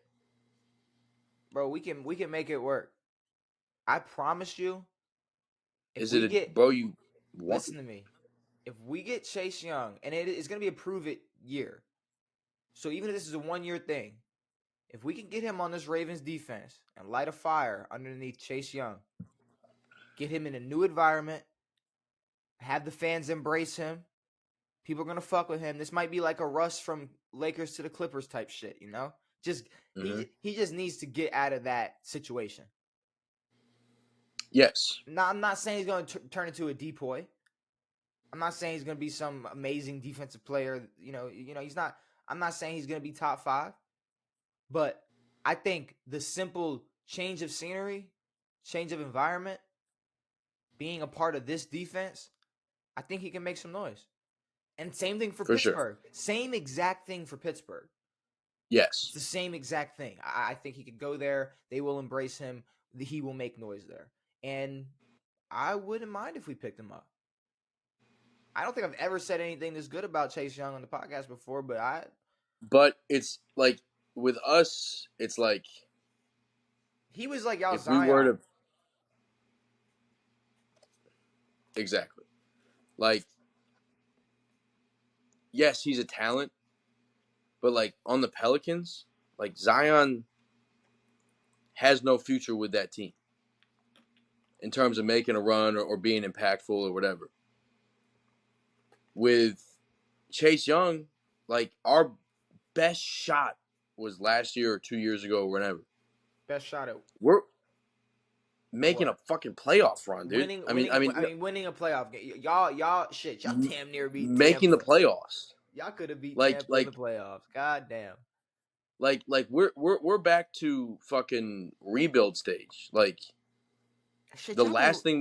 Bro, we can make it work. I promise you. Listen to me. If we get Chase Young, and it's going to be a prove-it year, so even if this is a 1-year thing, if we can get him on this Ravens defense and light a fire underneath Chase Young, get him in a new environment, have the fans embrace him, people are going to fuck with him. This might be like a Russ from Lakers to the Clippers type shit, you know? He just needs to get out of that situation. Yes. Now, I'm not saying he's going to turn into a decoy. I'm not saying he's going to be some amazing defensive player. He's not. I'm not saying he's going to be top 5. But I think the simple change of scenery, change of environment, being a part of this defense, I think he can make some noise. And same thing for Pittsburgh. Sure. Same exact thing for Pittsburgh. Yes. It's the same exact thing. I think he could go there. They will embrace him. He will make noise there. And I wouldn't mind if we picked him up. I don't think I've ever said anything this good about Chase Young on the podcast before, But it's like, with us, it's like... He was like y'all Zion. Exactly. Like, yes, he's a talent, but like on the Pelicans, like Zion has no future with that team in terms of making a run or being impactful or whatever. With Chase Young, like our best shot was last year or 2 years ago or whenever. Best shot at We're making what? a fucking playoff run, dude. Winning a playoff game. Y'all damn near beat making the Tampa. playoffs. Y'all could have beat Like Tampa in the playoffs. God damn. like we're back to fucking rebuild stage. Like Shit, the y'all been last thing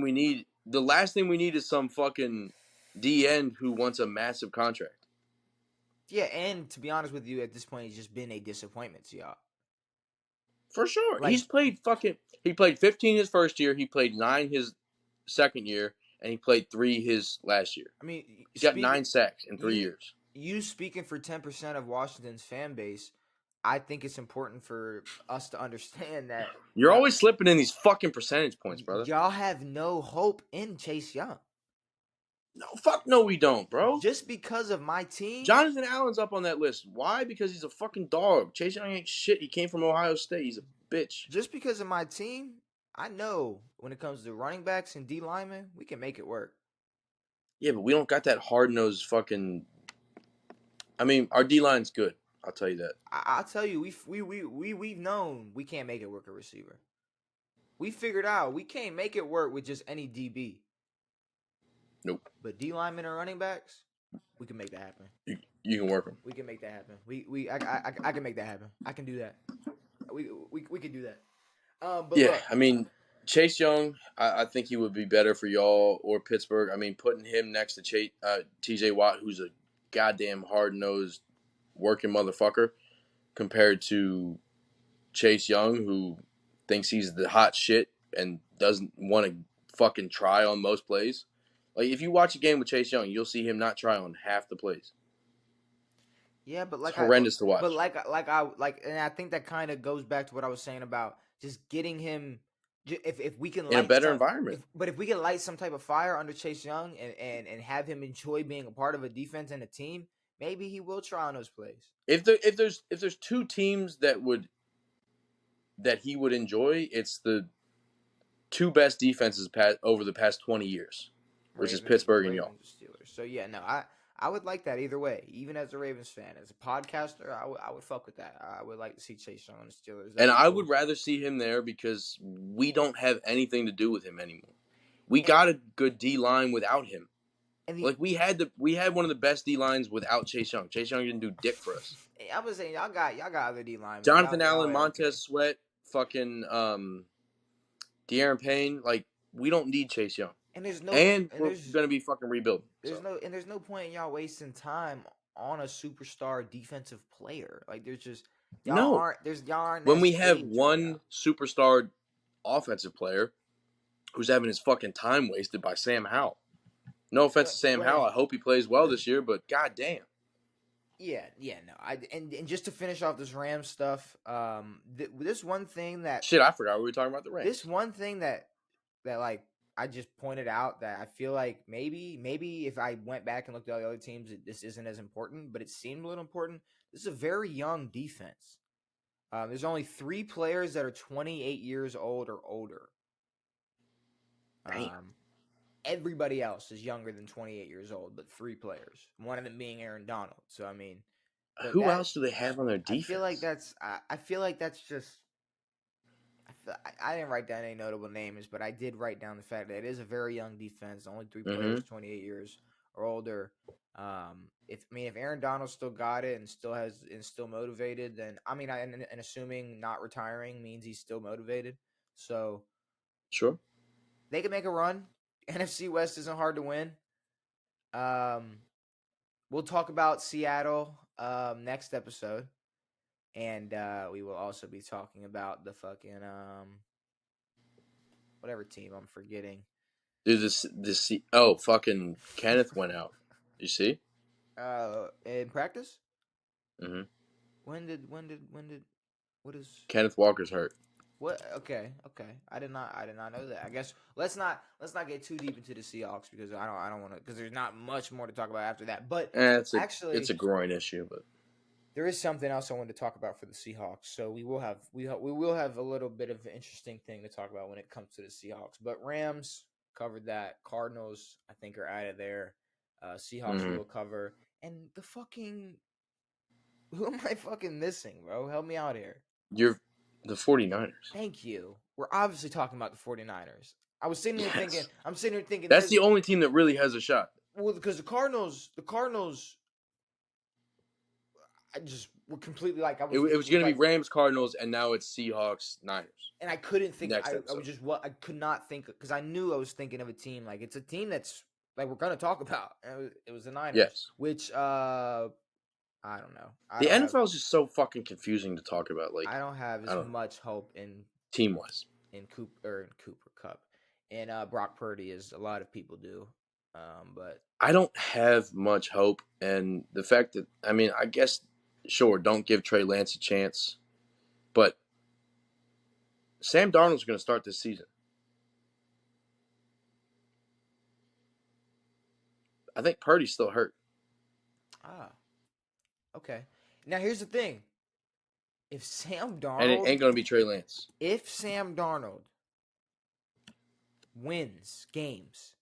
we need is some fucking DN who wants a massive contract. yeah, and to be honest with you, at this point, he's just been a disappointment to y'all. For sure. Like, He played 15 his first year, he played 9 his second year, and he played 3 his last year. I mean, He's got 9 sacks in 3 years. You speaking for 10% of Washington's fan base, I think it's important for us to understand that You're always slipping in these fucking percentage points, brother. y'all have no hope in Chase Young. No, fuck no, we don't, bro. Just because of my team. Jonathan Allen's up on that list. Why? Because he's a fucking dog. Chase Young ain't shit. He came from Ohio State. He's a bitch. Just because of my team, I know when it comes to running backs and D linemen, we can make it work. Yeah, but we don't got that hard-nosed fucking... I mean, our D-line's good. I'll tell you that. I'll tell you, we've known we can't make it work a receiver. We figured out we can't make it work with just any DB. Nope. But D linemen and running backs, we can make that happen. You can work them. We can make that happen. I can make that happen. I can do that. We can do that. But yeah, look, I mean, Chase Young, I think he would be better for y'all or Pittsburgh. I mean, putting him next to TJ Watt, who's a goddamn hard-nosed working motherfucker, compared to Chase Young, who thinks he's the hot shit and doesn't want to fucking try on most plays. Like, if you watch a game with Chase Young, you'll see him not try on half the plays. Yeah, but like it's horrendous to watch. But and I think that kind of goes back to what I was saying about just getting him. If we can in a better environment, but if we can light some type of fire under Chase Young and have him enjoy being a part of a defense and a team, maybe he will try on those plays. If there's 2 teams that he would enjoy, it's the 2 best defenses over the past 20 years, which is Pittsburgh and y'all. Steelers. So yeah, no, I would like that either way. Even as a Ravens fan, as a podcaster, I would fuck with that. I would like to see Chase Young on the Steelers. And I would rather see him there because we don't have anything to do with him anymore. We got a good D line without him. Like we had one of the best D lines without Chase Young. Chase Young didn't do dick for us. I was saying y'all got other D line. Jonathan Allen, Montez Sweat, fucking De'Aaron Payne. Like we don't need Chase Young. We're gonna be fucking rebuilding. There's no point in y'all wasting time on a superstar defensive player. Like there's just y'all aren't. When we have one superstar offensive player who's having his fucking time wasted by Sam Howell. No offense to Sam Howell. I hope he plays well this year, but goddamn. Yeah, no. And just to finish off this Rams stuff, this one thing that shit, I forgot we were talking about the Rams. This one thing that like I just pointed out that I feel like maybe if I went back and looked at all the other teams, this isn't as important, but it seemed a little important. This is a very young defense. There's only 3 players that are 28 years old or older. Everybody else is younger than 28 years old, but 3 players. One of them being Aaron Donald. So I mean, who else do they have on their defense? I feel like that's just. I didn't write down any notable names, but I did write down the fact that it is a very young defense. Only 3 players, 28 years or older. If Aaron Donald still got it and still motivated, then and assuming not retiring means he's still motivated. So sure, they can make a run. NFC West isn't hard to win. We'll talk about Seattle next episode. And we will also be talking about the fucking whatever team I'm forgetting. Dude, fucking Kenneth went out. You see? In practice? Mm-hmm. What is Kenneth Walker's hurt. What? Okay. I did not know that. I guess let's not get too deep into the Seahawks because I don't want to because there's not much more to talk about after that. But It's actually, a groin issue, but there is something else I wanted to talk about for the Seahawks. So we will have a little bit of an interesting thing to talk about when it comes to the Seahawks. But Rams covered that. Cardinals I think are out of there. Seahawks we will cover. And the fucking who am I fucking missing, bro? Help me out here. you're the 49ers. Thank you. We're obviously talking about the 49ers. I was sitting here thinking, That's the only team that really has a shot. well, because the Cardinals, I just were completely like, It was going to like, be Rams, Cardinals, and now it's Seahawks, Niners. and I couldn't think, Next I episode. was just, I could not think, because I knew I was thinking of a team, like, it's a team that's, like, we're going to talk about. And it was the Niners. Yes. Which, I don't know. The NFL is just so fucking confusing to talk about. Like I don't have as much hope in team-wise. In Cooper Cup and Brock Purdy as a lot of people do. But I don't have much hope, and the fact that I guess sure, don't give Trey Lance a chance, but Sam Darnold's going to start this season. I think Purdy's still hurt. Okay. Now here's the thing. If Sam Darnold and it ain't going to be Trey Lance. If Sam Darnold wins games,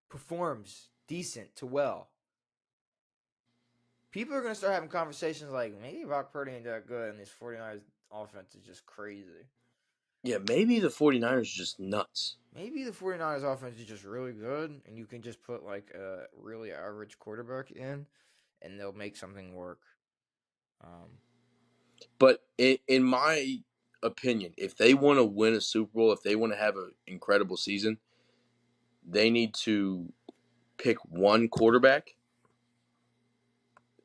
performs decent to well, people are going to start having conversations like, maybe Brock Purdy ain't that good and this 49ers offense is just crazy. Yeah, maybe the 49ers are just nuts. Maybe the 49ers offense is just really good and you can just put like a really average quarterback in and they'll make something work. But in my opinion, if they want to win a Super Bowl, if they want to have an incredible season, they need to pick one quarterback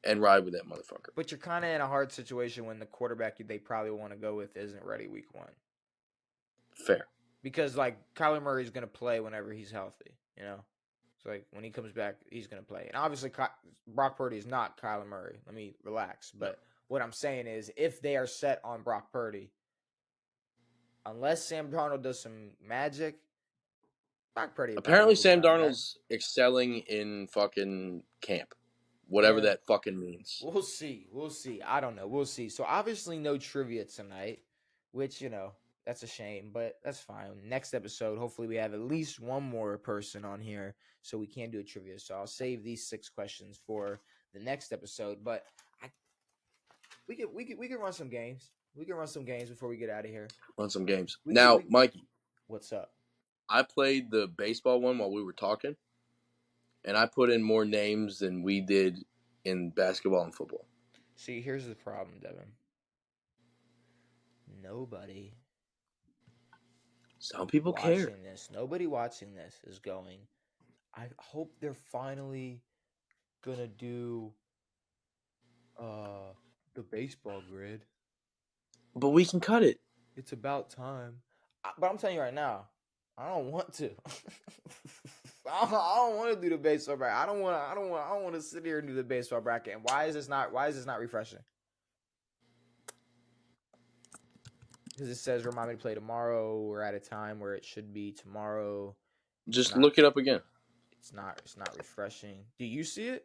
and ride with that motherfucker. But you're kind of in a hard situation when the quarterback they probably want to go with isn't ready week 1. Fair. Because, like, Kyler Murray's going to play whenever he's healthy, you know? So, like, when he comes back, he's going to play. And obviously, Brock Purdy is not Kyler Murray. Let me relax. But what I'm saying is, if they are set on Brock Purdy, unless Sam Darnold does some magic, Brock Purdy... Apparently, Sam Darnold's excelling in fucking camp. Whatever that fucking means. We'll see. I don't know. We'll see. So, obviously, no trivia tonight, which, you know... That's a shame, but that's fine. Next episode, hopefully we have at least one more person on here so we can do a trivia. So I'll save these 6 questions for the next episode. But we can run some games. We can run some games before we get out of here. Run some games. Mikey. What's up? I played the baseball one while we were talking, and I put in more names than we did in basketball and football. See, here's the problem, Devin. Nobody... Some people care. Nobody watching this is going, I hope they're finally gonna do the baseball grid. But we can cut it. It's about time. But I'm telling you right now, I don't want to. I don't want to do the baseball bracket. I don't want to sit here and do the baseball bracket. And why is this not refreshing? Because it says remind me to play tomorrow. We're at a time where it should be tomorrow. Just look it up again. It's not refreshing. Do you see it?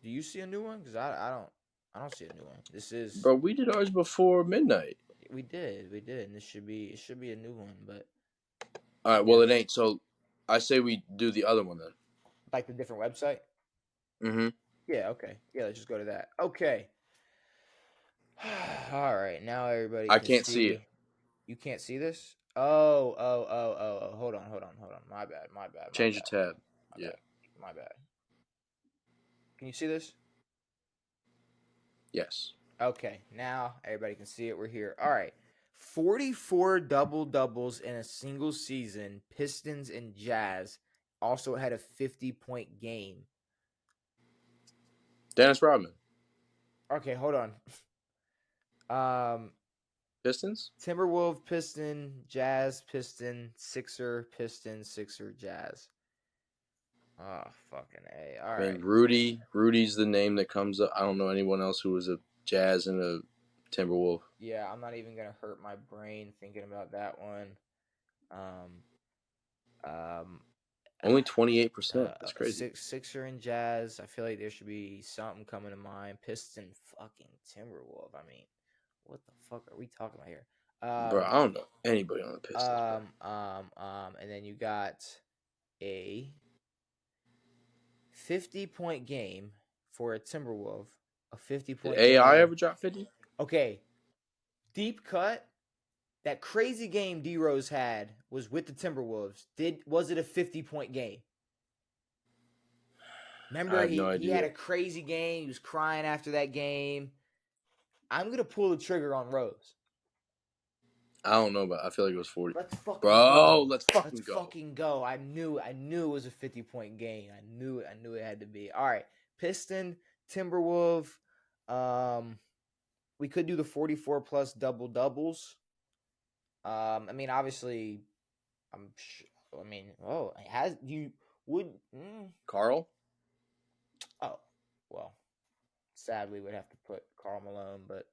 Do you see a new one? Because I don't see a new one. This is... Bro, we did ours before midnight. We did. And it should be a new one, but... All right, well, it ain't. So I say we do the other one then. Like the different website? Mm-hmm. Yeah, okay. Yeah, let's just go to that. Okay. All right, now everybody. I can't see it. You can't see this? Oh. Hold on. My bad. Change your tab. My bad. Can you see this? Yes. Okay, now everybody can see it. We're here. All right. 44 double-doubles in a single season. Pistons and Jazz also had a 50-point game. Dennis Rodman. Okay, hold on. Pistons? Timberwolves, Piston, Jazz, Piston, Sixer, Piston, Sixer, Jazz. Oh, fucking A. All right. Rudy's the name that comes up. I don't know anyone else who was a Jazz and a Timberwolf. Yeah, I'm not even gonna hurt my brain thinking about that one. Um, Only 28%. That's crazy. Sixer and Jazz. I feel like there should be something coming to mind. Piston fucking Timberwolf. I mean, what the fuck are we talking about here? Bro, I don't know anybody on the Pistons, bro. And then you got a 50-point game for a Timberwolf. A 50-point Did AI game. ever drop 50? Okay. Deep cut. That crazy game D Rose had was with the Timberwolves. Was it a 50-point game? Remember, I have no he had idea. a crazy game. He was crying after that game. I'm gonna pull the trigger on Rose. I don't know, but I feel like it was 40. Let's fucking Bro, go. let's fucking Let's go. fucking go. I knew it was a 50-point game. I knew it had to be. All right. Piston, Timberwolf. We could do the 44 plus double doubles. I mean, obviously, it has you would. Carl? Oh, well, sadly, we'd have to put Karl Malone, but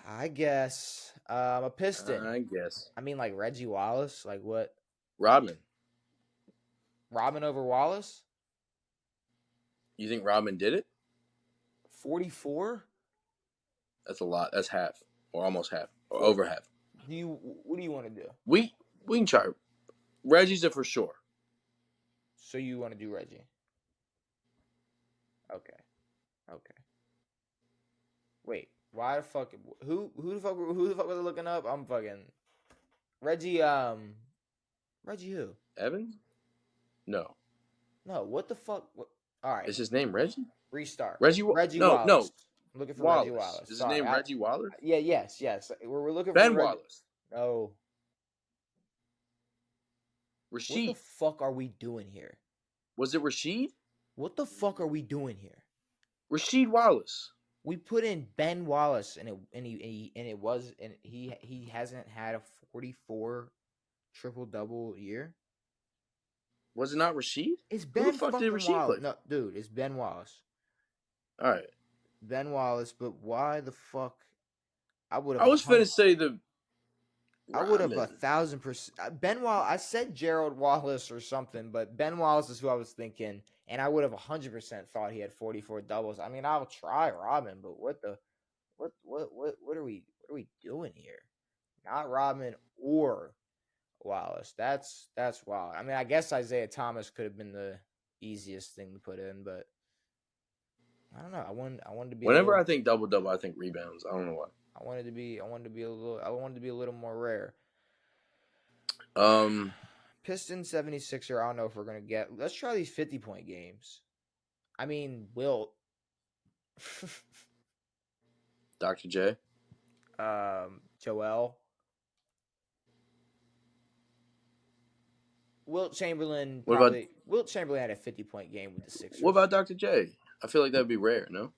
I guess a Piston. I guess. I mean, like Reggie Wallace. Like what? Rodman. Robin over Wallace? You think Rodman did it? 44? That's a lot. That's half, or almost half, or over half. What do you want to do? We can try. Reggie's a for sure. So you want to do Reggie? Okay. Wait, why the fuck? Who the fuck was I looking up? I'm fucking Reggie. Reggie who? Evans? No. What the fuck? All right. Is his name Reggie? Restart. Reggie Wallace. No. I'm looking for Wallace. Reggie Wallace. Is his name Reggie Wallace? Yeah. Yes. We're looking Ben for Wallace. No. Rasheed. What the fuck are we doing here? Was it Rasheed? What the fuck are we doing here? Rasheed Wallace. We put in Ben Wallace, and he hasn't had a 44 triple double year. Was it not Rasheed? It's Ben Who the fuck did Rasheed Wallace. play? No, dude, it's Ben Wallace. All right. Ben Wallace, but why the fuck? I was finna say the. I would have 1,000%. Ben Wallace. I said Gerald Wallace or something, but Ben Wallace is who I was thinking, and I would have 100% thought he had 44 doubles. I mean, I'll try Robin, but what are we doing here? Not Robin or Wallace. That's wild. I mean, I guess Isaiah Thomas could have been the easiest thing to put in, but I don't know. I wanted to be. Whenever I think double, I think rebounds. I don't know why. I wanted to be a little more rare. Piston 76er. I don't know if we're gonna get. Let's try these 50-point games. I mean, Wilt. Dr. J. Joel. Wilt Chamberlain. Wilt Chamberlain had a 50-point game with the Sixers. What about Dr. J? I feel like that'd be rare. No.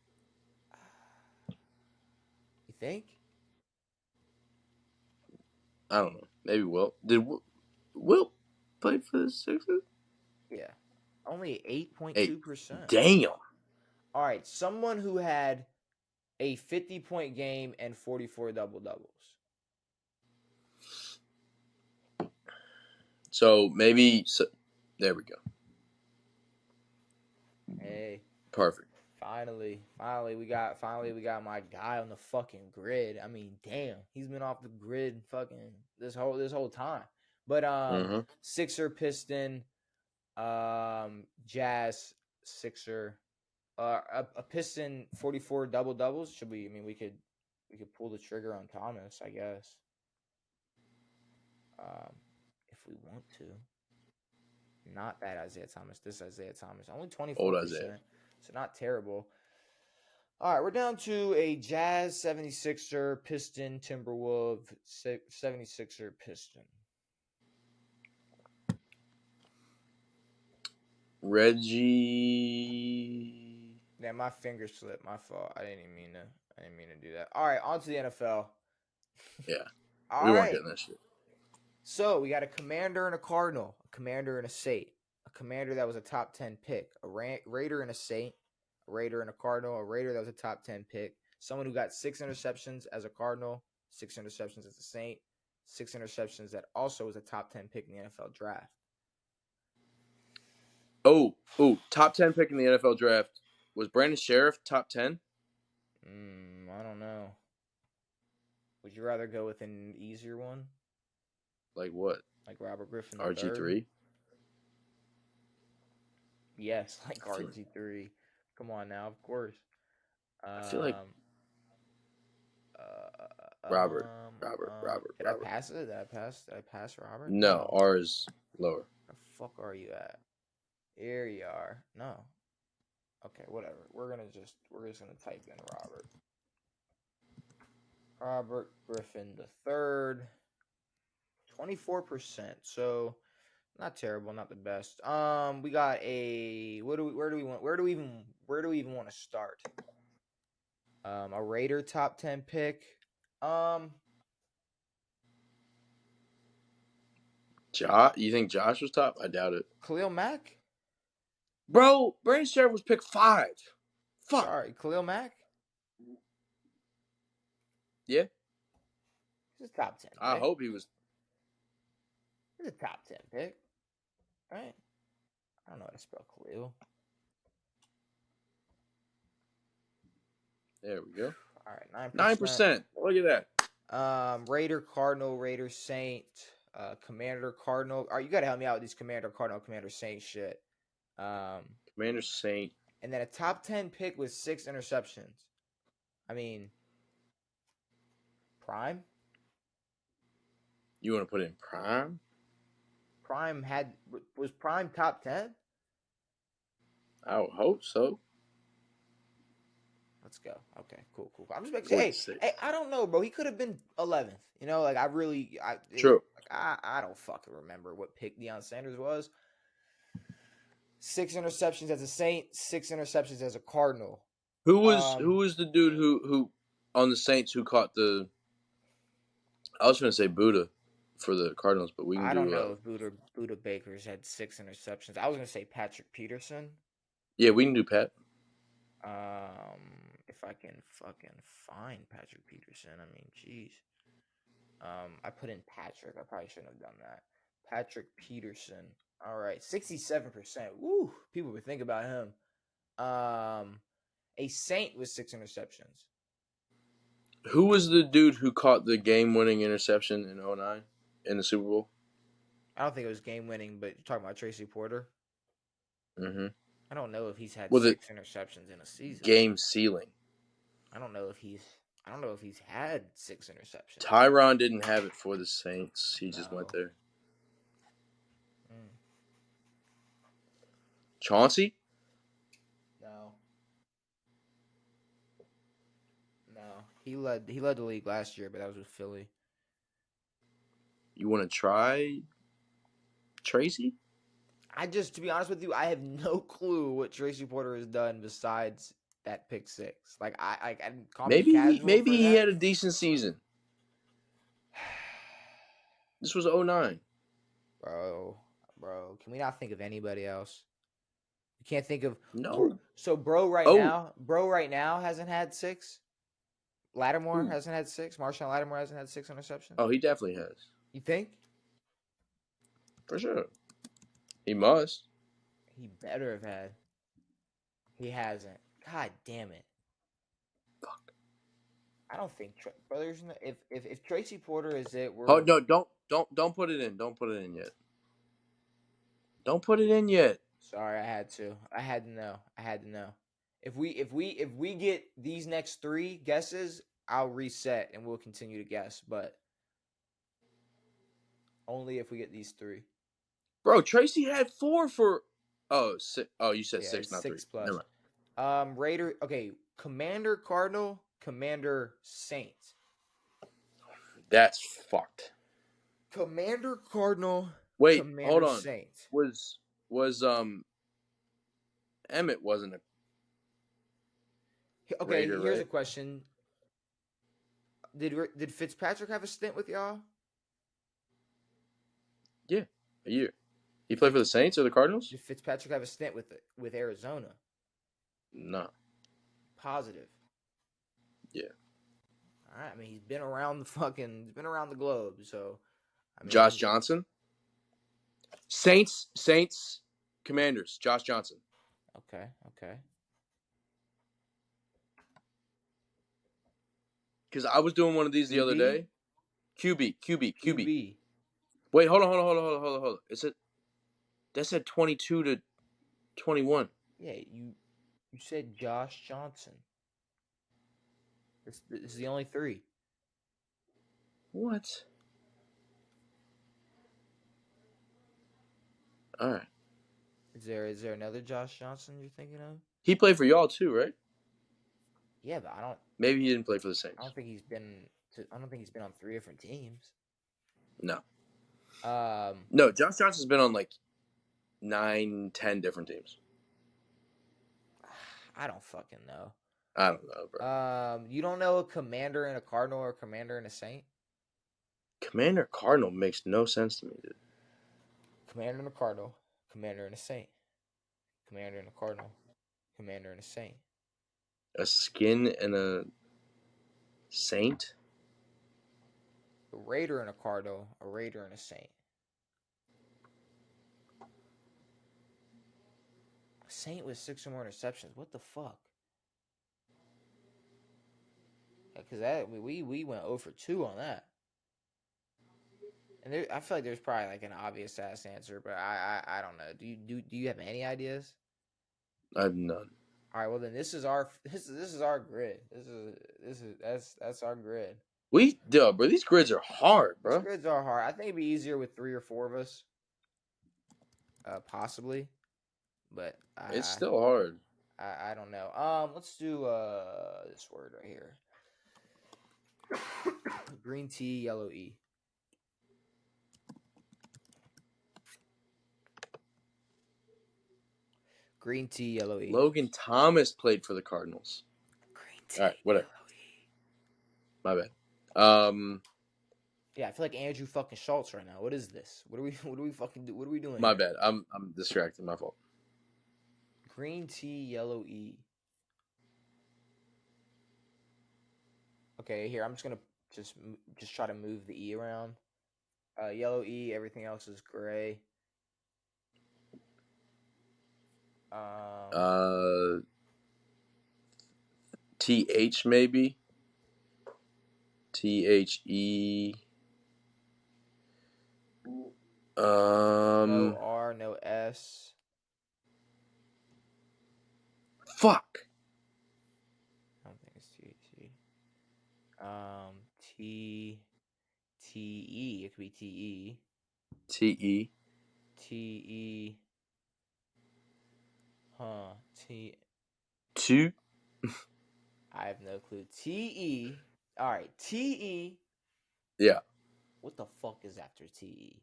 You think? I don't know. Maybe Wilt. Did Wilt play for the Sixers? Yeah. Only 8.2%. Damn. All right. Someone who had a 50-point game and 44 double-doubles. So maybe. There we go. Hey. Perfect. Finally, we got my guy on the fucking grid. I mean, damn, he's been off the grid fucking this whole time. But Sixer, Piston, Jazz, Sixer, a Piston 44 double doubles. Should we? I mean, we could pull the trigger on Thomas, I guess. If we want to. Not that Isaiah Thomas. This Isaiah Thomas. Only 24%. Old Isaiah. So not terrible. All right, we're down to a Jazz 76er, Piston, Timberwolf, 76er, Piston. Reggie. Yeah, my finger slipped. My fault. I didn't mean to do that. All right, on to the NFL. Yeah. We weren't getting that shit. So we got a Commander and a Cardinal, a Commander and a Saint, a Commander that was a top 10 pick, a Raider and a Saint, Raider, and a Cardinal. A Raider that was a top 10 pick. Someone who got 6 interceptions as a Cardinal, 6 interceptions as a Saint, 6 interceptions that also was a top 10 pick in the NFL draft. Oh, top 10 pick in the NFL draft. Was Brandon Sheriff top 10? I don't know. Would you rather go with an easier one? Like what? Like Robert Griffin III? RG3? Yes, like RG3. Come on now, of course. I feel like Um, Robert. Did I pass it? Did I pass Robert? No, R is lower. Where the fuck are you at? Here you are. No. Okay, whatever. We're just gonna type in Robert. Robert Griffin the third. 24%. So not terrible, not the best. We got a where do we even want to start? A Raider top 10 pick. You think Josh was top? I doubt it. Khalil Mack? Bro, Brandon Sheriff was picked 5. Fuck. Sorry, Khalil Mack? Yeah. He's a top 10 pick. I hope he was. He's a top 10 pick. Right? I don't know how to spell Khalil. There we go. All right, 9%. Look at that. Raider, Cardinal, Raider, Saint, Commander, Cardinal. All right, you got to help me out with these Commander, Cardinal, Commander, Saint shit. Commander, Saint. And then a top 10 pick with 6 interceptions. I mean, Prime? You want to put in Prime? Was Prime top 10? I would hope so. Let's go. Okay, cool. I'm just making hey, I don't know, bro. He could have been 11th. You know, like True. I don't fucking remember what pick Deion Sanders was. 6 interceptions as a Saint, 6 interceptions as a Cardinal. Who was the dude who on the Saints who caught the? I was going to say Buddha for the Cardinals, but we can. I don't know if Buddha Baker's had 6 interceptions. I was going to say Patrick Peterson. Yeah, we can do Pat. If I can fucking find Patrick Peterson, I mean, jeez. I put in Patrick. I probably shouldn't have done that. Patrick Peterson. All right, 67%. Woo! People would think about him. A Saint with 6 interceptions. Who was the dude who caught the game-winning interception in 2009 in the Super Bowl? I don't think it was game-winning, but you're talking about Tracy Porter? Mm-hmm. I don't know if he's had 6 interceptions in a season. Game sealing. I don't know if he's had 6 interceptions. Tyron didn't have it for the Saints. He just went there. Chauncey? No. He led the league last year, but that was with Philly. You want to try Tracy? To be honest with you, I have no clue what Tracy Porter has done besides that pick 6. Like I maybe he had a decent season. This was 2009. Bro, can we not think of anybody else? You can't think of no. So bro right now hasn't had 6. Lattimore hasn't had 6. Marshawn Lattimore hasn't had 6 interceptions. Oh, he definitely has. You think? For sure. He must. He better have had. He hasn't. God damn it. Fuck. I don't think brothers. If Tracy Porter is it, we're. Oh no! Don't put it in. Don't put it in yet. Don't put it in yet. Sorry, I had to know. If we get these next 3 guesses, I'll reset and we'll continue to guess, but only if we get these 3. Bro, Tracy had 4 for. Oh, 6. Oh, you said 6, not 6 3. plus. Never mind. Raider. Okay, Commander Cardinal, Commander Saint. That's fucked. Commander Cardinal. Wait, Commander hold on. Saint. Was Emmett wasn't a. Okay, Raider, here's right? a question. Did Fitzpatrick have a stint with y'all? Yeah, a year. He played for the Saints or the Cardinals? Did Fitzpatrick have a stint with Arizona? No. Positive. Yeah. All right. I mean, he's been around the globe. So, I mean, Josh Johnson. Saints, Commanders. Josh Johnson. Okay. Because I was doing one of these the other day. QB. Wait, hold on. That said 22 to 21. Yeah, you said Josh Johnson. This is the only three. What? All right. Is there another Josh Johnson you're thinking of? He played for y'all too, right? Yeah, but I don't. Maybe he didn't play for the Saints. I don't think he's been. I don't think he's been on 3 different teams. No. Um. No, Josh Johnson's been on like 9, 10 different teams. I don't fucking know. I don't know, bro. You don't know a Commander and a Cardinal or a Commander and a Saint? Commander Cardinal makes no sense to me, dude. Commander and a Cardinal, Commander and a Saint. Commander and a Cardinal, Commander and a Saint. A skin and a Saint? A Raider and a Cardinal, a Raider and a Saint. A Saint with 6 or more interceptions. What the fuck? Because we went 0 for 2 on that. And I feel like there's probably like an obvious ass answer, but I don't know. Do you have any ideas? I have none. All right, well then this is our grid. That's our grid. Bro, these grids are hard, bro. These grids are hard. I think it'd be easier with 3 or 4 of us, possibly, but It's still hard. I don't know. Let's do this word right here. Green T, yellow E. Green T, yellow E. Logan Thomas played for the Cardinals. Green T, all right, whatever. Yellow E. My bad. Yeah, I feel like Andrew fucking Schultz right now. What is this? What do we fucking do? What are we doing? My here? bad. I'm distracted. My fault. Green T, yellow E. Okay, here I'm just gonna just try to move the E around. Yellow E. Everything else is gray. TH maybe. THE. No R, no S. Fuck. I don't think it's THC. TE. It could be TE. TE. TE. Huh. T. 2. I have no clue. TE. All right. TE. Yeah. What the fuck is after TE?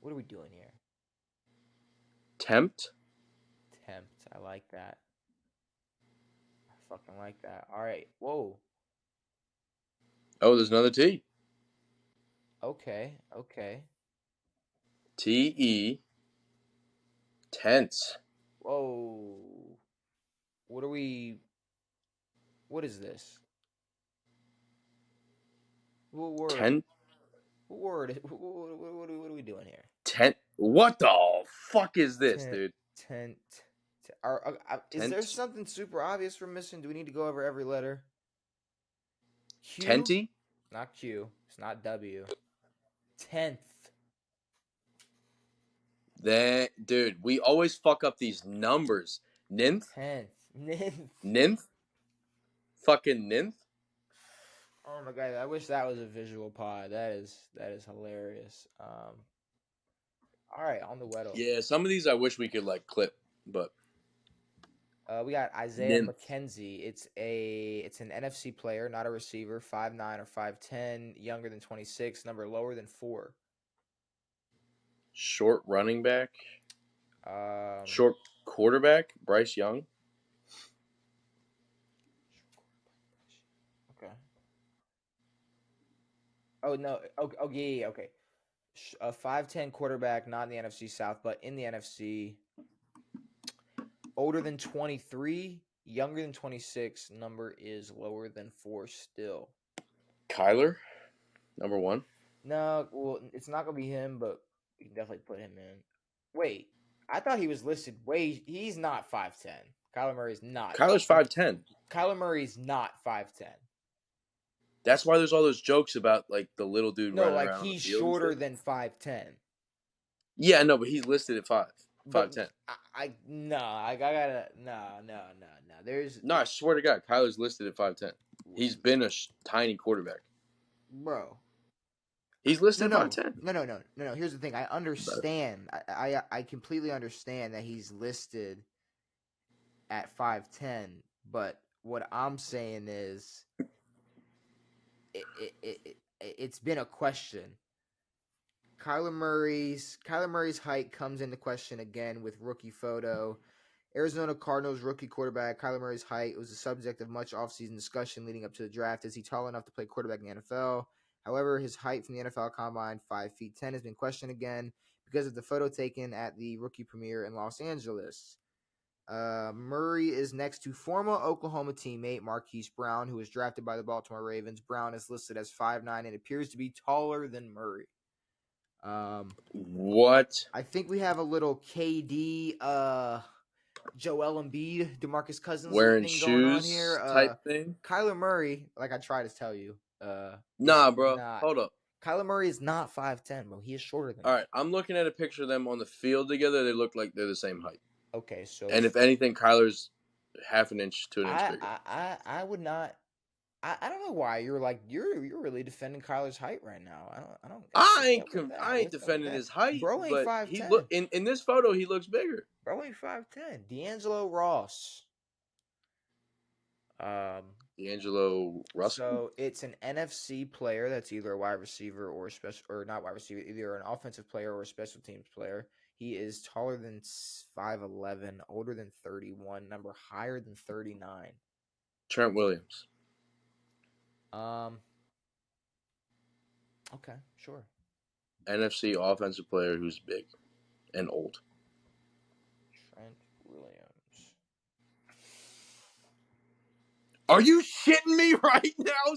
What are we doing here? Tempt. I like that. I fucking like that. All right. Whoa. Oh, there's another T. Okay. TE. Tense. Whoa. What is this? What word? What word? What are we doing here? What the fuck is this, dude? Is there something super obvious we're missing? Do we need to go over every letter? Q? Tenty? Not Q. It's not W. 10th. Dude, we always fuck up these numbers. Ninth? 10th. Ninth? Fucking ninth? Oh my god, I wish that was a visual pod. That is hilarious. All right, on the Weddle. Yeah, some of these I wish we could like clip, but we got Isaiah McKenzie. It's an NFC player, not a receiver. 5'9" or 5'10", younger than 26, number lower than 4. Short running back. Short quarterback, Bryce Young. Okay. Oh no. Okay. Okay. A 5'10" quarterback, not in the NFC South, but in the NFC. Older than 23. Younger than 26, number is lower than 4 still. Kyler, number 1. No, well, it's not gonna be him, but we can definitely put him in. Wait, I thought he was listed. Wait, he's not 5'10". Kyler Murray's not. Kyler's 5'10". Kyler Murray's not 5'10". That's why there's all those jokes about like the little dude No, running like around on the he's field and shorter shit. than 5'10". Yeah, no, but he's listed at 5'10". I gotta no. There's No, I swear to God, Kyler's listed at 5'10". He's been a tiny quarterback. bro. He's listed No, at 5'10". no. Here's the thing. I understand. I completely understand that he's listed at 5'10", but what I'm saying is it's been a question. Kyler Murray's height comes into question again with rookie photo. Arizona Cardinals rookie quarterback Kyler Murray's height was the subject of much offseason discussion leading up to the draft. Is he tall enough to play quarterback in the NFL? However, his height from the NFL Combine, 5'10", has been questioned again because of the photo taken at the rookie premiere in Los Angeles. Murray is next to former Oklahoma teammate Marquise Brown, who was drafted by the Baltimore Ravens. Brown is listed as 5'9" and appears to be taller than Murray. What? I think we have a little KD, Joel Embiid, DeMarcus Cousins Wearing thing going on shoes here. type thing? Kyler Murray, like I tried to tell you, Nah, is bro. not. Hold up. Kyler Murray is not 5'10", bro. He is shorter than. All right, I'm looking at a picture of them on the field together. They look like they're the same height. Okay, so And if anything, Kyler's half an inch to an inch bigger. I would not. I don't know why you're really defending Kyler's height right now. I ain't defending his height, Bro ain't but 5'10". he look in this photo he looks bigger. Bro ain't 5'10". D'Angelo Ross. D'Angelo Russell. So it's an NFC player that's either a wide receiver or not wide receiver, either an offensive player or a special teams player. He is taller than 5'11", older than 31, number higher than 39. Trent Williams. Okay, sure. NFC offensive player who's big and old. Trent Williams. Are you shitting me right now?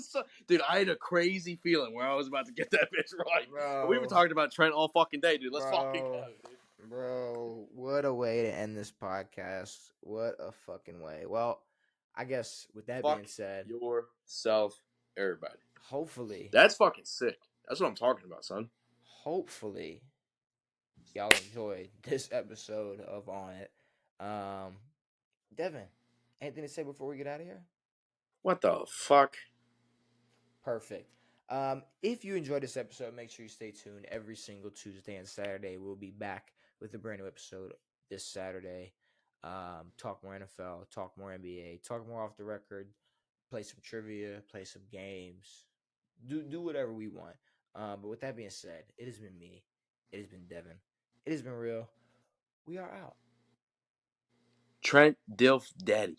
Dude, I had a crazy feeling where I was about to get that bitch right. Bro, We've been talking about Trent all fucking day, dude. Let's fucking go, dude. Bro, what a way to end this podcast. What a fucking way. Well, I guess with that being said, yourself, everybody. Hopefully. That's fucking sick. That's what I'm talking about, son. Hopefully, y'all enjoyed this episode of On It. Devin, anything to say before we get out of here? What the fuck? Perfect. If you enjoyed this episode, make sure you stay tuned. Every single Tuesday and Saturday, we'll be back with a brand new episode this Saturday. Talk more NFL, talk more NBA, talk more off the record, play some trivia, play some games, do whatever we want. But with that being said, it has been me. It has been Devin. It has been real. We are out. Trent Dilf Daddy.